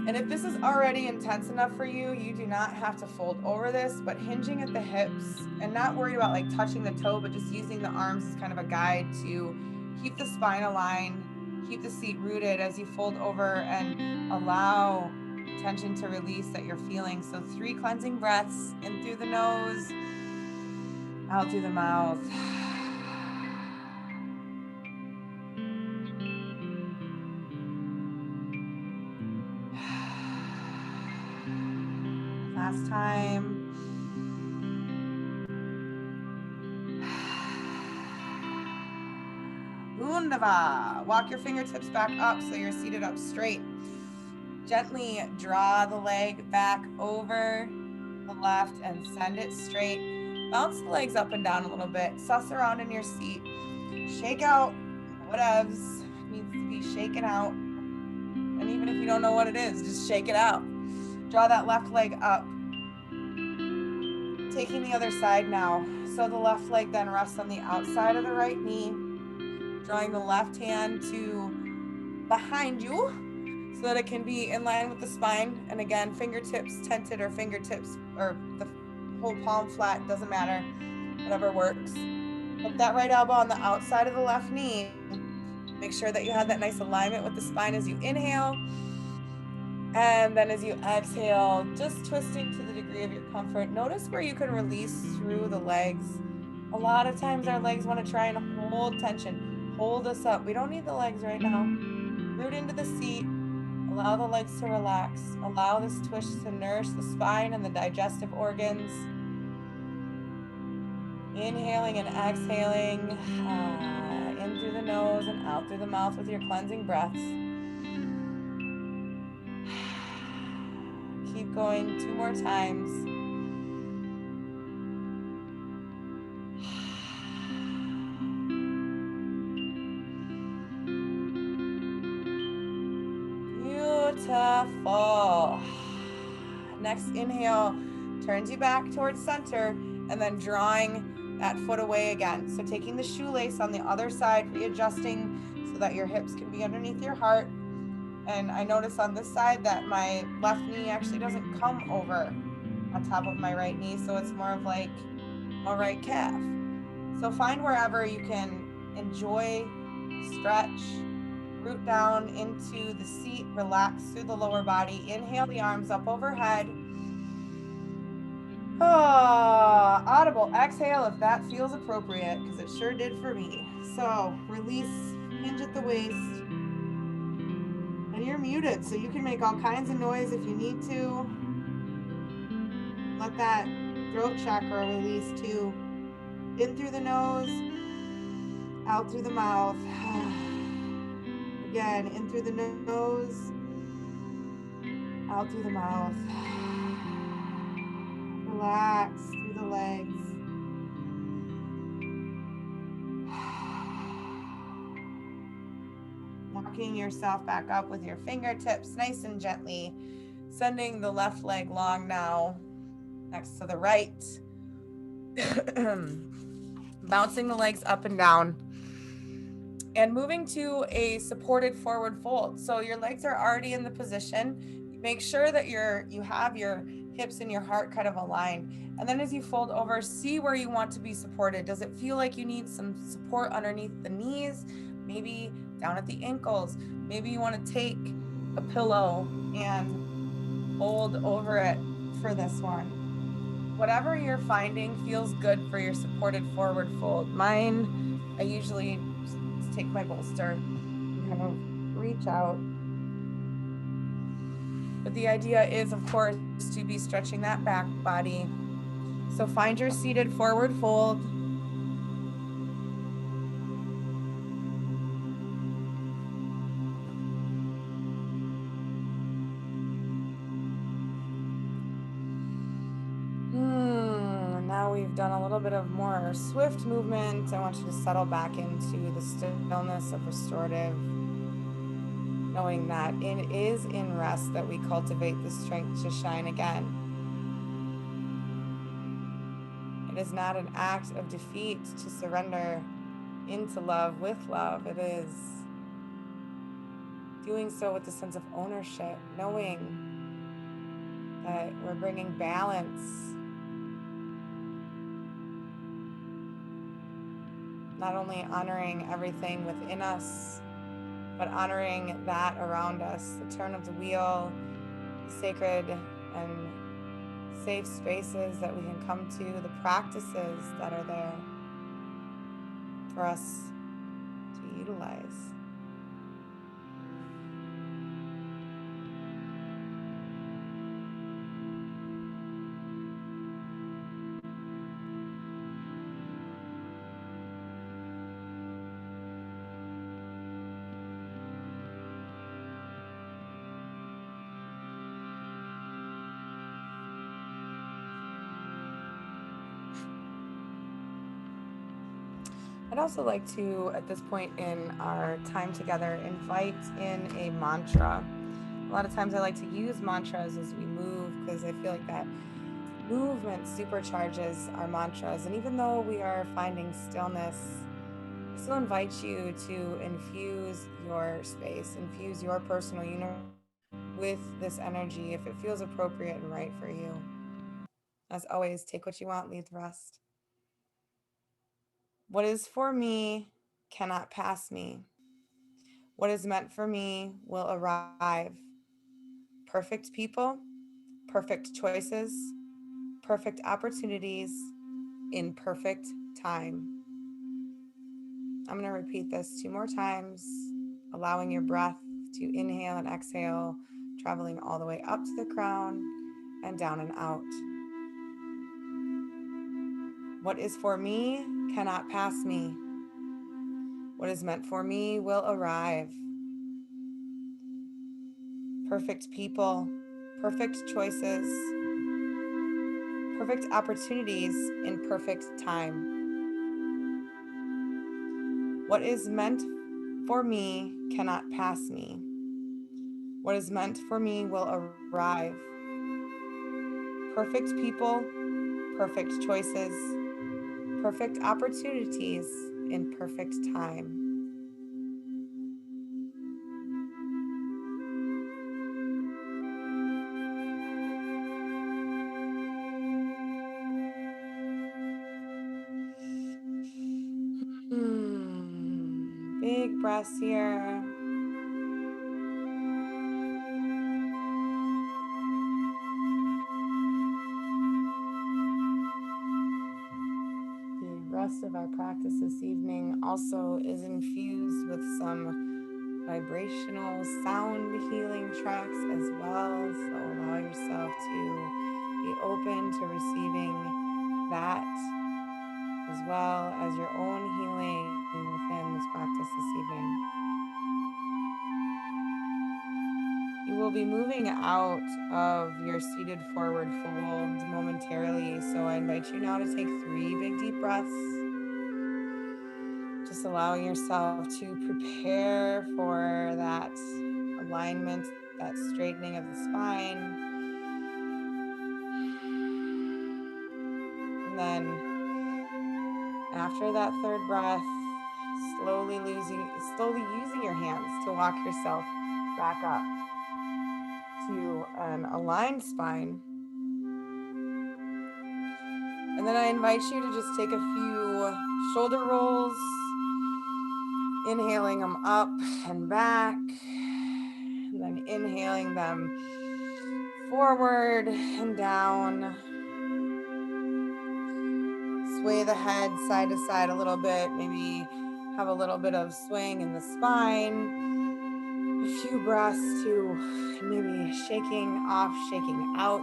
And if this is already intense enough for you, you do not have to fold over this, but hinging at the hips and not worried about like touching the toe, but just using the arms as kind of a guide to keep the spine aligned, keep the seat rooted as you fold over and allow tension to release that you're feeling. So 3 cleansing breaths, in through the nose, out through the mouth. Last time. Undava. Walk your fingertips back up so you're seated up straight. Gently draw the leg back over the left and send it straight. Bounce the legs up and down a little bit. Suss around in your seat. Shake out whatevs needs to be shaken out. And even if you don't know what it is, just shake it out. Draw that left leg up. Taking the other side now. So the left leg then rests on the outside of the right knee. Drawing the left hand to behind you so that it can be in line with the spine. And again, fingertips tented or fingertips or the whole palm flat, doesn't matter, whatever works. Put that right elbow on the outside of the left knee. Make sure that you have that nice alignment with the spine as you inhale. And then as you exhale, just twisting to the degree of your comfort. Notice where you can release through the legs. A lot of times our legs want to try and hold tension. Hold us up. We don't need the legs right now. Root into the seat. Allow the legs to relax. Allow this twist to nourish the spine and the digestive organs. Inhaling and exhaling in through the nose and out through the mouth with your cleansing breaths. Keep going 2 more times. Beautiful. Next inhale turns you back towards center and then drawing that foot away again. So taking the shoelace on the other side, readjusting so that your hips can be underneath your heart. And I notice on this side that my left knee actually doesn't come over on top of my right knee. So it's more of like my right calf. So find wherever you can enjoy, stretch, root down into the seat, relax through the lower body. Inhale the arms up overhead. Audible exhale if that feels appropriate, because it sure did for me. So release, hinge at the waist. And you're muted, so you can make all kinds of noise if you need to. Let that throat chakra release too. In through the nose, out through the mouth. Again, in through the nose, out through the mouth. Relax through the legs. Walking yourself back up with your fingertips nice and gently. Sending the left leg long now next to the right. Bouncing the legs up and down. And moving to a supported forward fold. So your legs are already in the position. Make sure that you have your hips and your heart kind of aligned. And then as you fold over, see where you want to be supported. Does it feel like you need some support underneath the knees? Maybe down at the ankles. Maybe you want to take a pillow and fold over it for this one. Whatever you're finding feels good for your supported forward fold. Mine, I usually take my bolster and kind of reach out. But the idea is, of course, to be stretching that back body. So find your seated forward fold. Now we've done a little bit of more swift movement. I want you to settle back into the stillness of restorative, knowing that it is in rest that we cultivate the strength to shine again. It is not an act of defeat to surrender into love with love. It is doing so with a sense of ownership, knowing that we're bringing balance, not only honoring everything within us, but honoring that around us, the turn of the wheel, the sacred and safe spaces that we can come to, the practices that are there for us to utilize. I'd also like to, at this point in our time together, invite in a mantra. A lot of times I like to use mantras as we move because I feel like that movement supercharges our mantras. And even though we are finding stillness, I still invite you to infuse your space, infuse your personal universe with this energy if it feels appropriate and right for you. As always, take what you want, leave the rest. What is for me cannot pass me. What is meant for me will arrive. Perfect people, perfect choices, perfect opportunities in perfect time. I'm going to repeat this 2 more times, allowing your breath to inhale and exhale, traveling all the way up to the crown and down and out. What is for me cannot pass me. What is meant for me will arrive. Perfect people, perfect choices, perfect opportunities in perfect time. What is meant for me cannot pass me. What is meant for me will arrive. Perfect people, perfect choices, perfect opportunities in perfect time. Big breaths here. The rest of our practice this evening also is infused with some vibrational sound healing tracks as well. So allow yourself to be open to receiving that as well as your own healing within this practice this evening. You will be moving out of your seated forward fold momentarily. So I invite you now to take 3 big deep breaths. Just allowing yourself to prepare for that alignment, that straightening of the spine. And then after that 3rd breath, slowly using your hands to walk yourself back up to an aligned spine. And then I invite you to just take a few shoulder rolls, inhaling them up and back, and then inhaling them forward and down. Sway the head side to side a little bit, maybe have a little bit of swing in the spine. A few breaths to maybe shaking off, shaking out.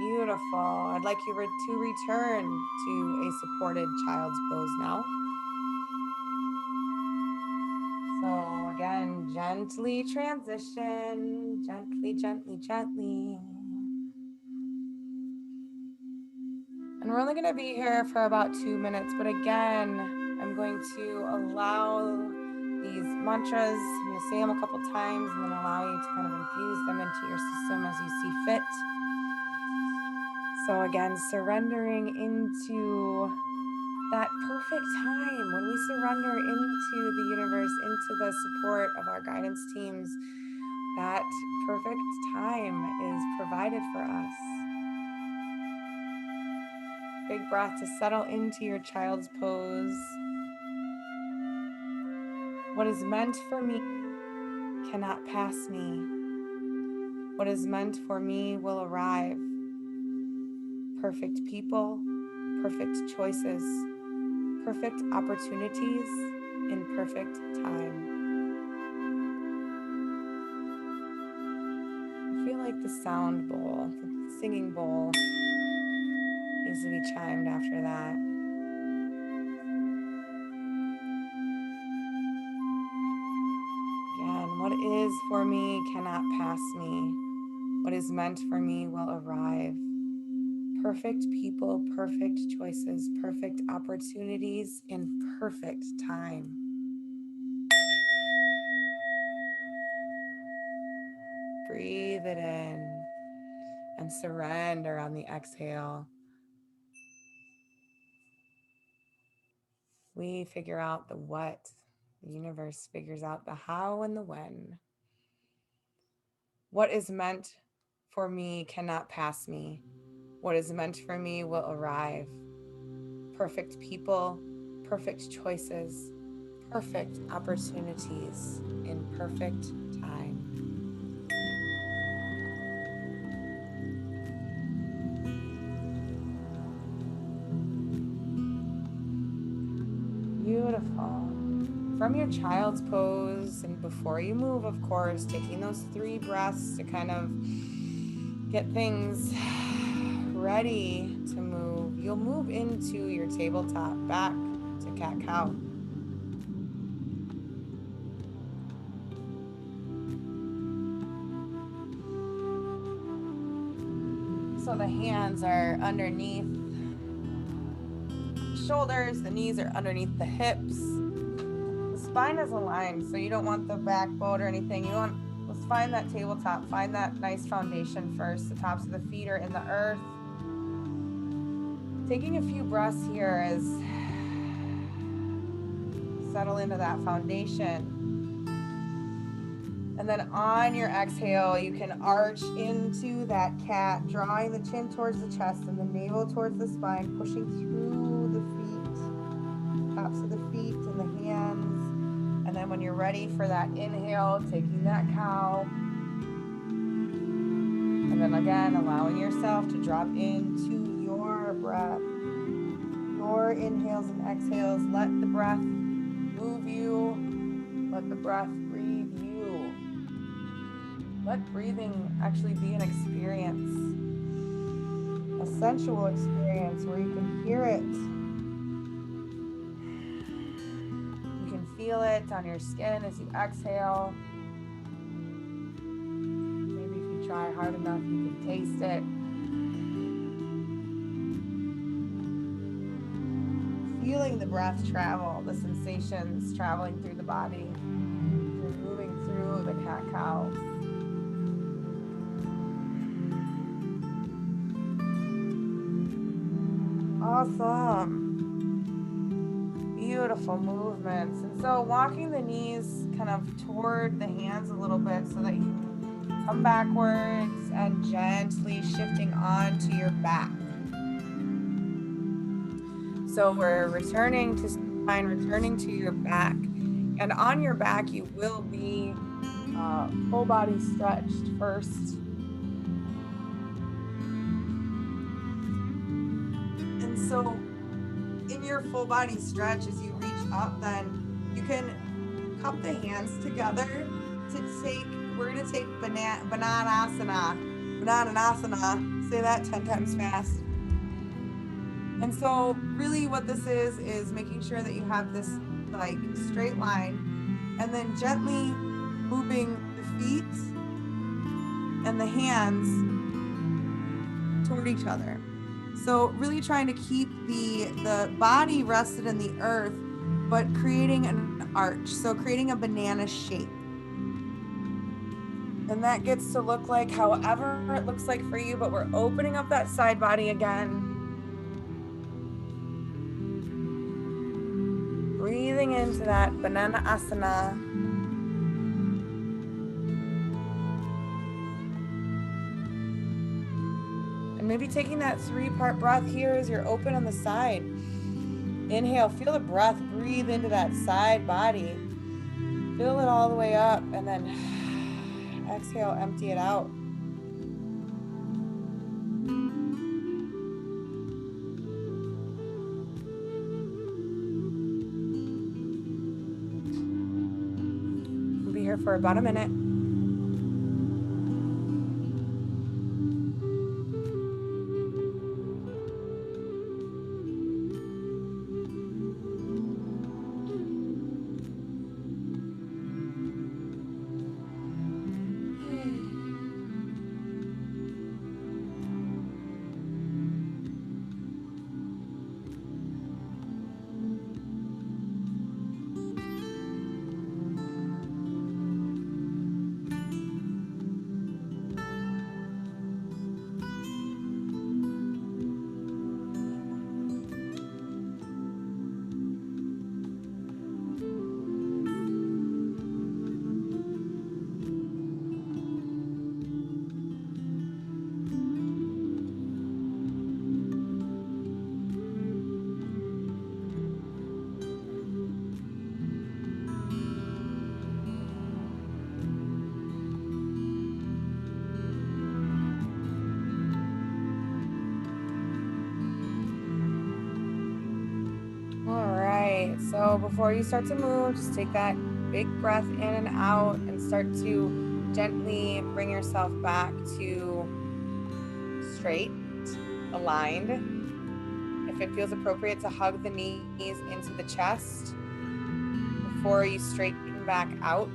Beautiful. I'd like you to return to a supported child's pose now. So again, gently transition, gently, gently, gently. And we're only going to be here for about 2 minutes, but again, I'm going to allow these mantras, I'm going to say them a couple times and then allow you to kind of infuse them into your system as you see fit. So again, surrendering into that perfect time. When we surrender into the universe, into the support of our guidance teams, that perfect time is provided for us. Big breath to settle into your child's pose. What is meant for me cannot pass me. What is meant for me will arrive. Perfect people, perfect choices, perfect opportunities in perfect time. I feel like the sound bowl, the singing bowl, needs to be chimed after that. Again, what is for me cannot pass me. What is meant for me will arrive. Perfect people, perfect choices, perfect opportunities in perfect time. Breathe it in and surrender on the exhale. We figure out the what. The universe figures out the how and the when. What is meant for me cannot pass me. What is meant for me will arrive. Perfect people, perfect choices, perfect opportunities in perfect time. Beautiful. From your child's pose, and before you move, of course, taking those 3 breaths to kind of get things ready to move. You'll move into your tabletop, back to cat-cow. So the hands are underneath the shoulders, the knees are underneath the hips. The spine is aligned, so you don't want the back bone or anything. You want, let's find that tabletop, find that nice foundation first. The tops of the feet are in the earth. Taking a few breaths here as settle into that foundation. And then on your exhale, you can arch into that cat, drawing the chin towards the chest and the navel towards the spine, pushing through the feet, tops of the feet and the hands. And then when you're ready for that inhale, taking that cow. And then again, allowing yourself to drop into your breath, your inhales and exhales. Let the breath move you. Let the breath breathe you. Let breathing actually be an experience, a sensual experience where you can hear it. You can feel it on your skin as you exhale. Maybe if you try hard enough, you can taste it. Feeling the breath travel, the sensations traveling through the body. You're moving through the cat-cow. Awesome. Beautiful movements. And so walking the knees kind of toward the hands a little bit so that you can come backwards and gently shifting onto your back. So we're returning to spine, returning to your back. And on your back, you will be full body stretched first. And so in your full body stretch, as you reach up, then you can cup the hands together to take, we're going to take bananasana. Say that 10 times fast. And so really what this is making sure that you have this like straight line and then gently moving the feet and the hands toward each other. So really trying to keep the body rested in the earth, but creating an arch. So creating a banana shape. And that gets to look like however it looks like for you, but we're opening up that side body again. Breathing into that banana asana. And maybe taking that 3-part breath here as you're open on the side. Inhale, feel the breath, breathe into that side body. Fill it all the way up and then exhale, empty it out. We'll be here for about a minute. So before you start to move, just take that big breath in and out and start to gently bring yourself back to straight, aligned. If it feels appropriate to hug the knees into the chest before you straighten back out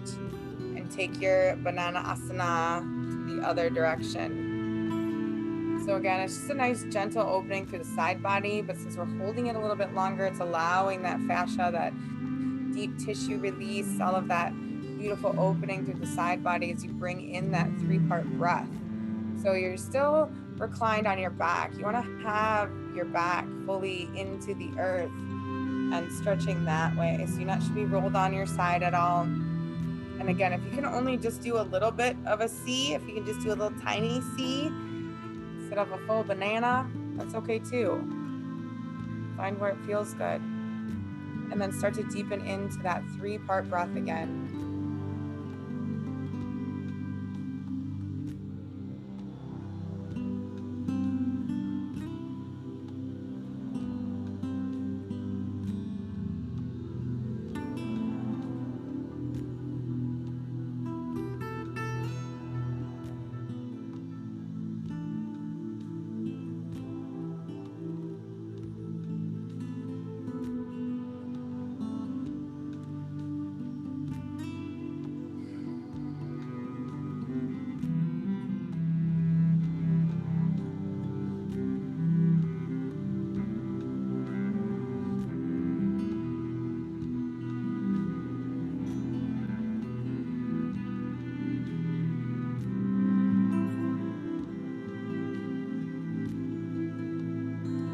and take your banana asana to the other direction. So again, it's just a nice gentle opening through the side body, but since we're holding it a little bit longer, it's allowing that fascia, that deep tissue release, all of that beautiful opening through the side body as you bring in that three-part breath. So you're still reclined on your back. You want to have your back fully into the earth and stretching that way. So you not should be rolled on your side at all. And again, if you can only just do a little bit of a C, if you can just do a little tiny C instead of a full banana, that's okay too. Find where it feels good. And then start to deepen into that three-part breath again.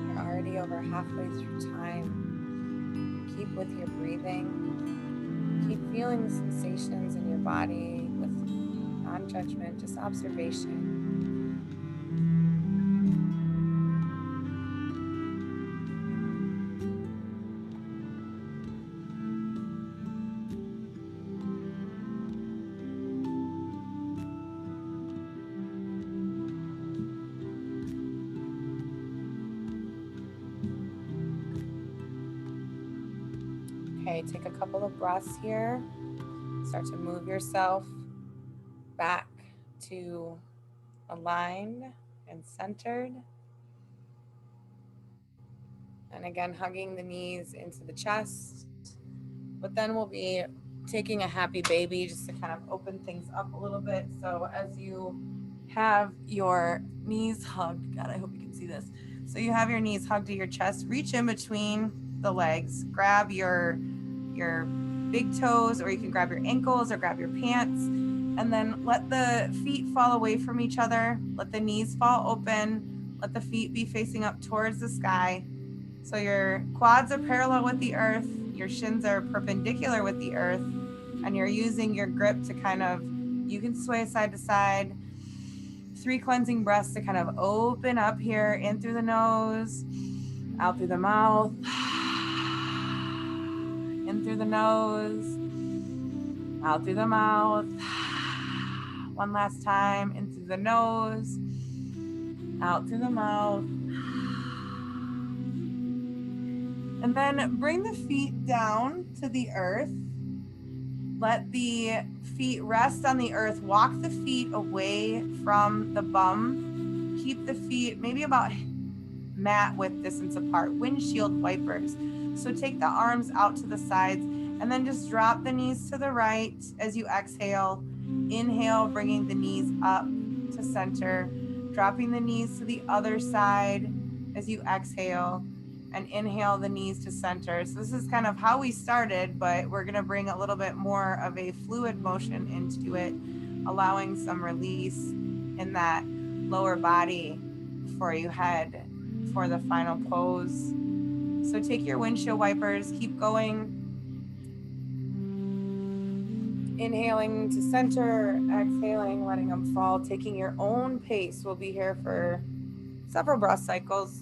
You're already over halfway through time. Keep with your breathing. Keep feeling the sensations in your body with non-judgment, just observation. Okay, take a couple of breaths here. Start to move yourself back to aligned and centered. And again, hugging the knees into the chest. But then we'll be taking a happy baby just to kind of open things up a little bit. So as you have your knees hugged, God, I hope you can see this. So you have your knees hugged to your chest, reach in between the legs, grab your big toes, or you can grab your ankles or grab your pants, and then let the feet fall away from each other. Let the knees fall open. Let the feet be facing up towards the sky. So your quads are parallel with the earth, your shins are perpendicular with the earth, and you're using your grip to kind of, you can sway side to side. 3 cleansing breaths to kind of open up here, in through the nose, out through the mouth, in through the nose, out through the mouth. One last time, in through the nose, out through the mouth. And then bring the feet down to the earth. Let the feet rest on the earth. Walk the feet away from the bum. Keep the feet maybe about mat width distance apart, windshield wipers. So take the arms out to the sides and then just drop the knees to the right as you exhale. Inhale, bringing the knees up to center, dropping the knees to the other side as you exhale, and inhale the knees to center. So this is kind of how we started, but we're going to bring a little bit more of a fluid motion into it, allowing some release in that lower body before you head for the final pose. So take your windshield wipers, keep going. Inhaling to center, exhaling, letting them fall, taking your own pace. We'll be here for several breath cycles.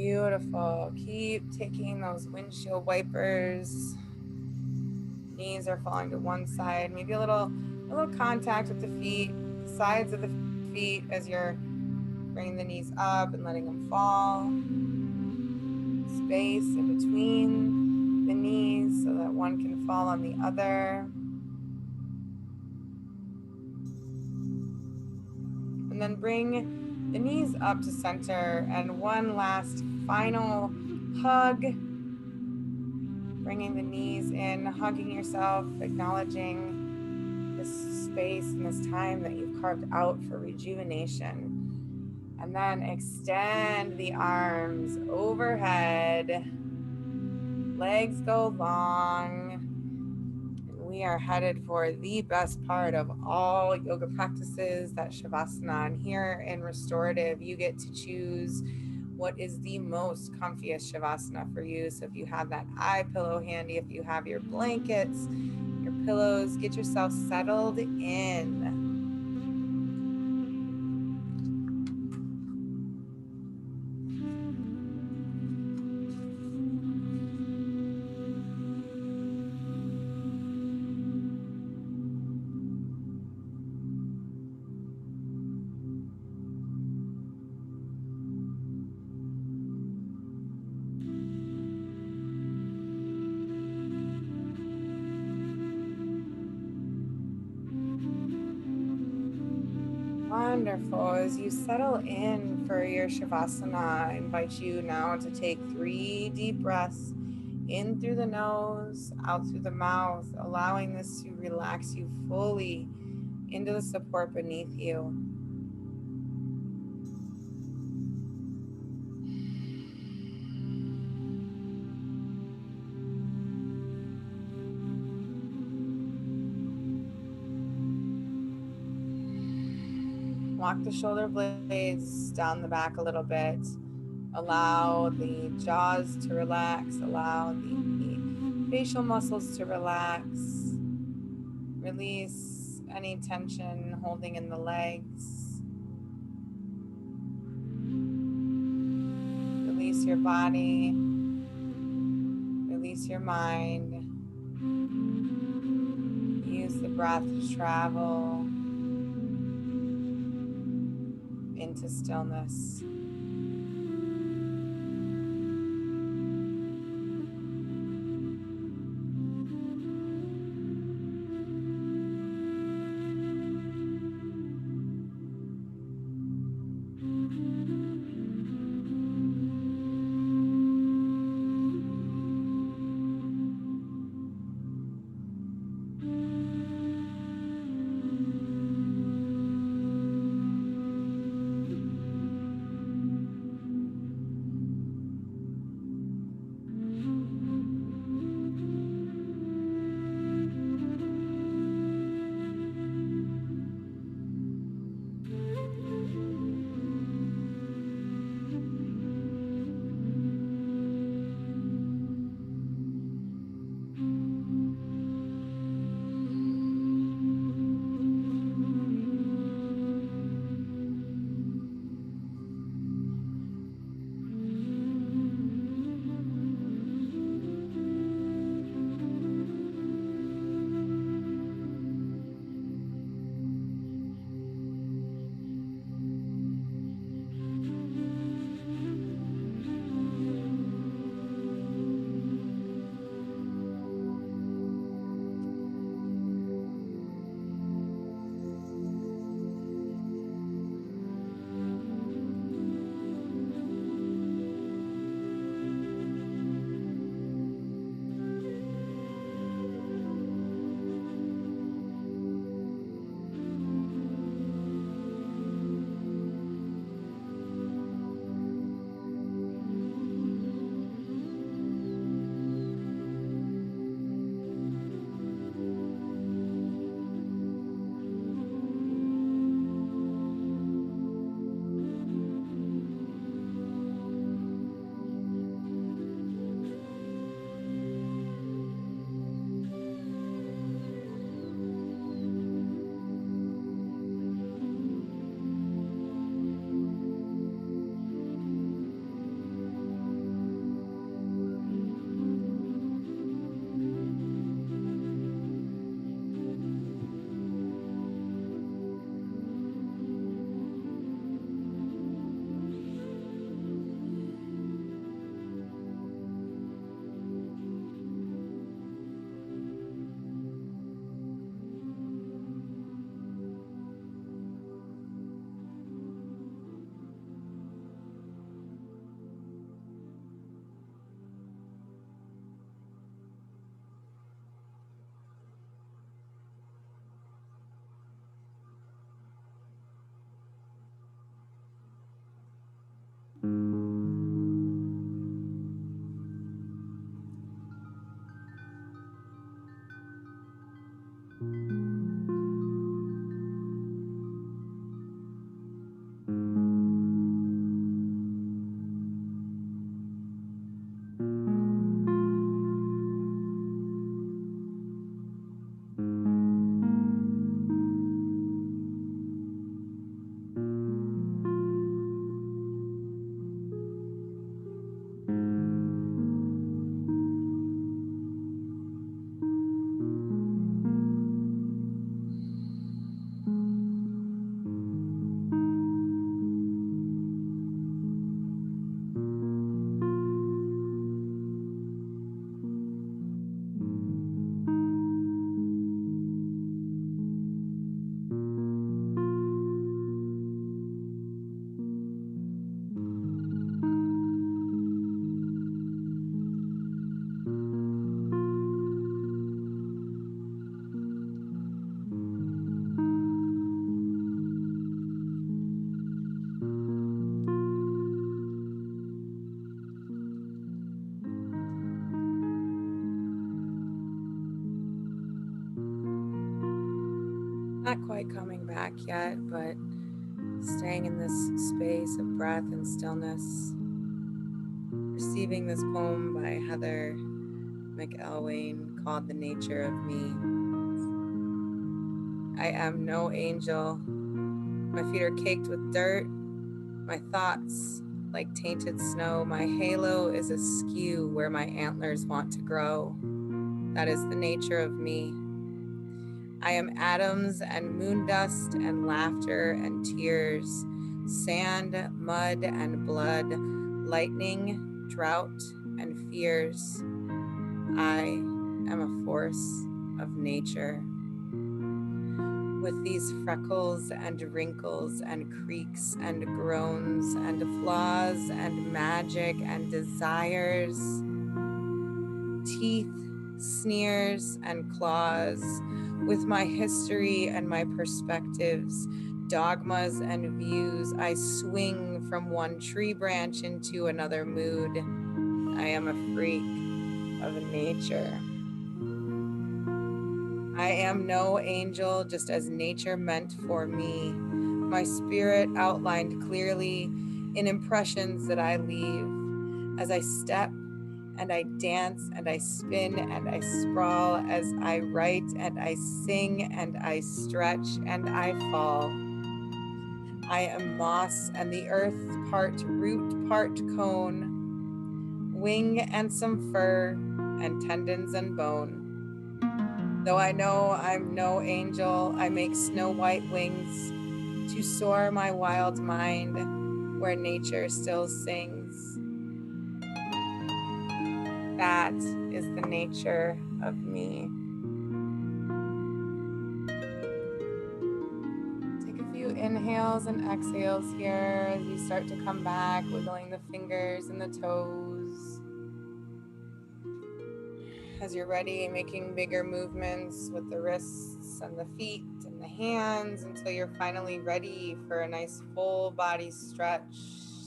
Beautiful. Keep taking those windshield wipers. Knees are falling to one side. Maybe a little contact with the feet, sides of the feet as you're bringing the knees up and letting them fall. Space in between the knees so that one can fall on the other. And then bring the knees up to center, and one last final hug. Bringing the knees in, hugging yourself, acknowledging this space and this time that you've carved out for rejuvenation. And then extend the arms overhead. Legs go long. We are headed for the best part of all yoga practices, that Shavasana. And here in Restorative, you get to choose what is the most comfiest Shavasana for you. So if you have that eye pillow handy, if you have your blankets, your pillows, get yourself settled in. Wonderful. As you settle in for your Shavasana, I invite you now to take 3 deep breaths in through the nose, out through the mouth, allowing this to relax you fully into the support beneath you. Walk the shoulder blades down the back a little bit. Allow the jaws to relax. Allow the facial muscles to relax. Release any tension holding in the legs. Release your body. Release your mind. Use the breath to travel into stillness. Not quite coming back yet, but staying in this space of breath and stillness. Receiving this poem by Heather McElwain called The Nature of Me. I am no angel. My feet are caked with dirt. My thoughts like tainted snow. My halo is askew where my antlers want to grow. That is the nature of me. I am atoms and moon dust and laughter and tears, sand, mud, and blood, lightning, drought, and fears. I am a force of nature. With these freckles and wrinkles and creaks and groans and flaws and magic and desires, teeth, sneers, and claws, with my history and my perspectives, dogmas and views, I swing from one tree branch into another mood. I am a freak of nature. I am no angel, just as nature meant for me. My spirit outlined clearly in impressions that I leave as I step and I dance and I spin and I sprawl, as I write and I sing and I stretch and I fall. I am moss and the earth, part root, part cone, wing and some fur and tendons and bone. Though I know I'm no angel, I make snow white wings to soar my wild mind where nature still sings. That is the nature of me. Take a few inhales and exhales here as you start to come back, wiggling the fingers and the toes. As you're ready, making bigger movements with the wrists and the feet and the hands until you're finally ready for a nice full body stretch,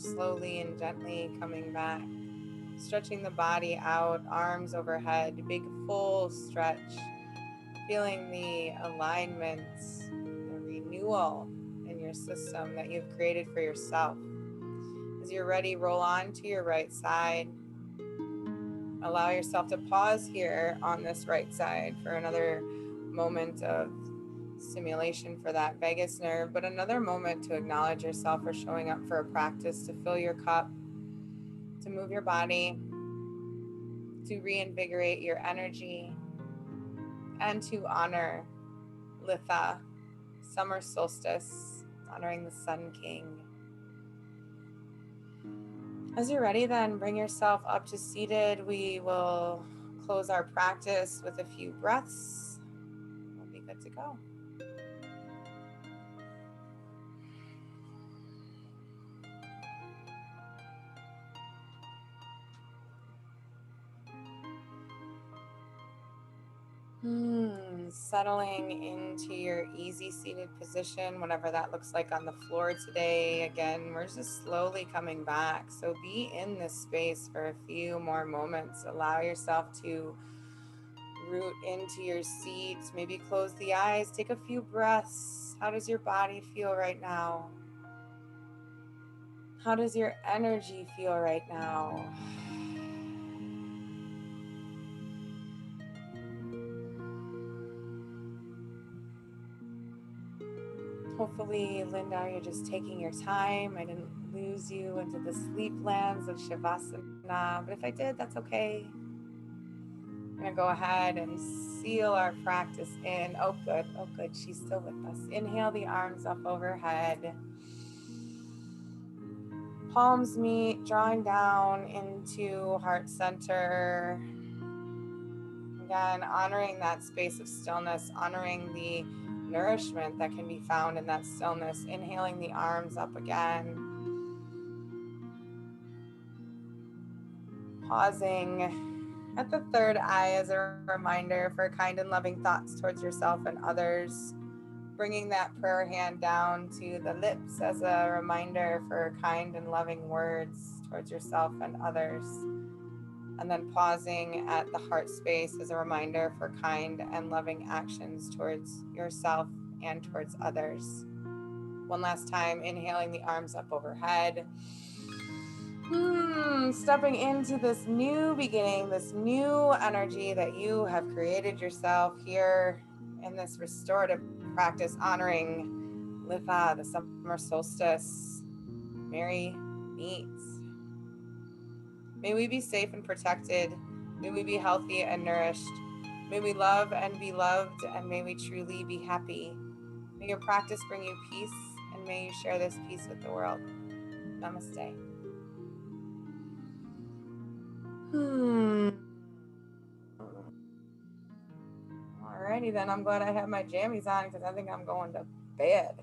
slowly and gently coming back. Stretching the body out, arms overhead, big full stretch, feeling the alignment, the renewal in your system that you've created for yourself. As you're ready, roll on to your right side. Allow yourself to pause here on this right side for another moment of stimulation for that vagus nerve, but another moment to acknowledge yourself for showing up for a practice, to fill your cup, to move your body, to reinvigorate your energy, and to honor Litha, summer solstice, honoring the Sun King. As you're ready, then bring yourself up to seated. We will close our practice with a few breaths. We'll be good to go. Settling into your easy seated position, whatever that looks like on the floor today. Again, we're just slowly coming back. So be in this space for a few more moments. Allow yourself to root into your seat. Maybe close the eyes, take a few breaths. How does your body feel right now? How does your energy feel right now? Hopefully, Linda, you're just taking your time. I didn't lose you into the sleep lands of Shavasana, but if I did, that's okay. I'm gonna go ahead and seal our practice in. Oh, good. Oh, good. She's still with us. Inhale the arms up overhead. Palms meet, drawing down into heart center. Again, honoring that space of stillness, honoring the nourishment that can be found in that stillness. Inhaling the arms up again. Pausing at the third eye as a reminder for kind and loving thoughts towards yourself and others. Bringing that prayer hand down to the lips as a reminder for kind and loving words towards yourself and others. And then pausing at the heart space as a reminder for kind and loving actions towards yourself and towards others. One last time, inhaling the arms up overhead. Stepping into this new beginning, this new energy that you have created yourself here in this restorative practice, honoring Litha, the summer solstice. Merry meets. May we be safe and protected. May we be healthy and nourished. May we love and be loved, and may we truly be happy. May your practice bring you peace, and may you share this peace with the world. Namaste. Alrighty then, I'm glad I have my jammies on because I think I'm going to bed.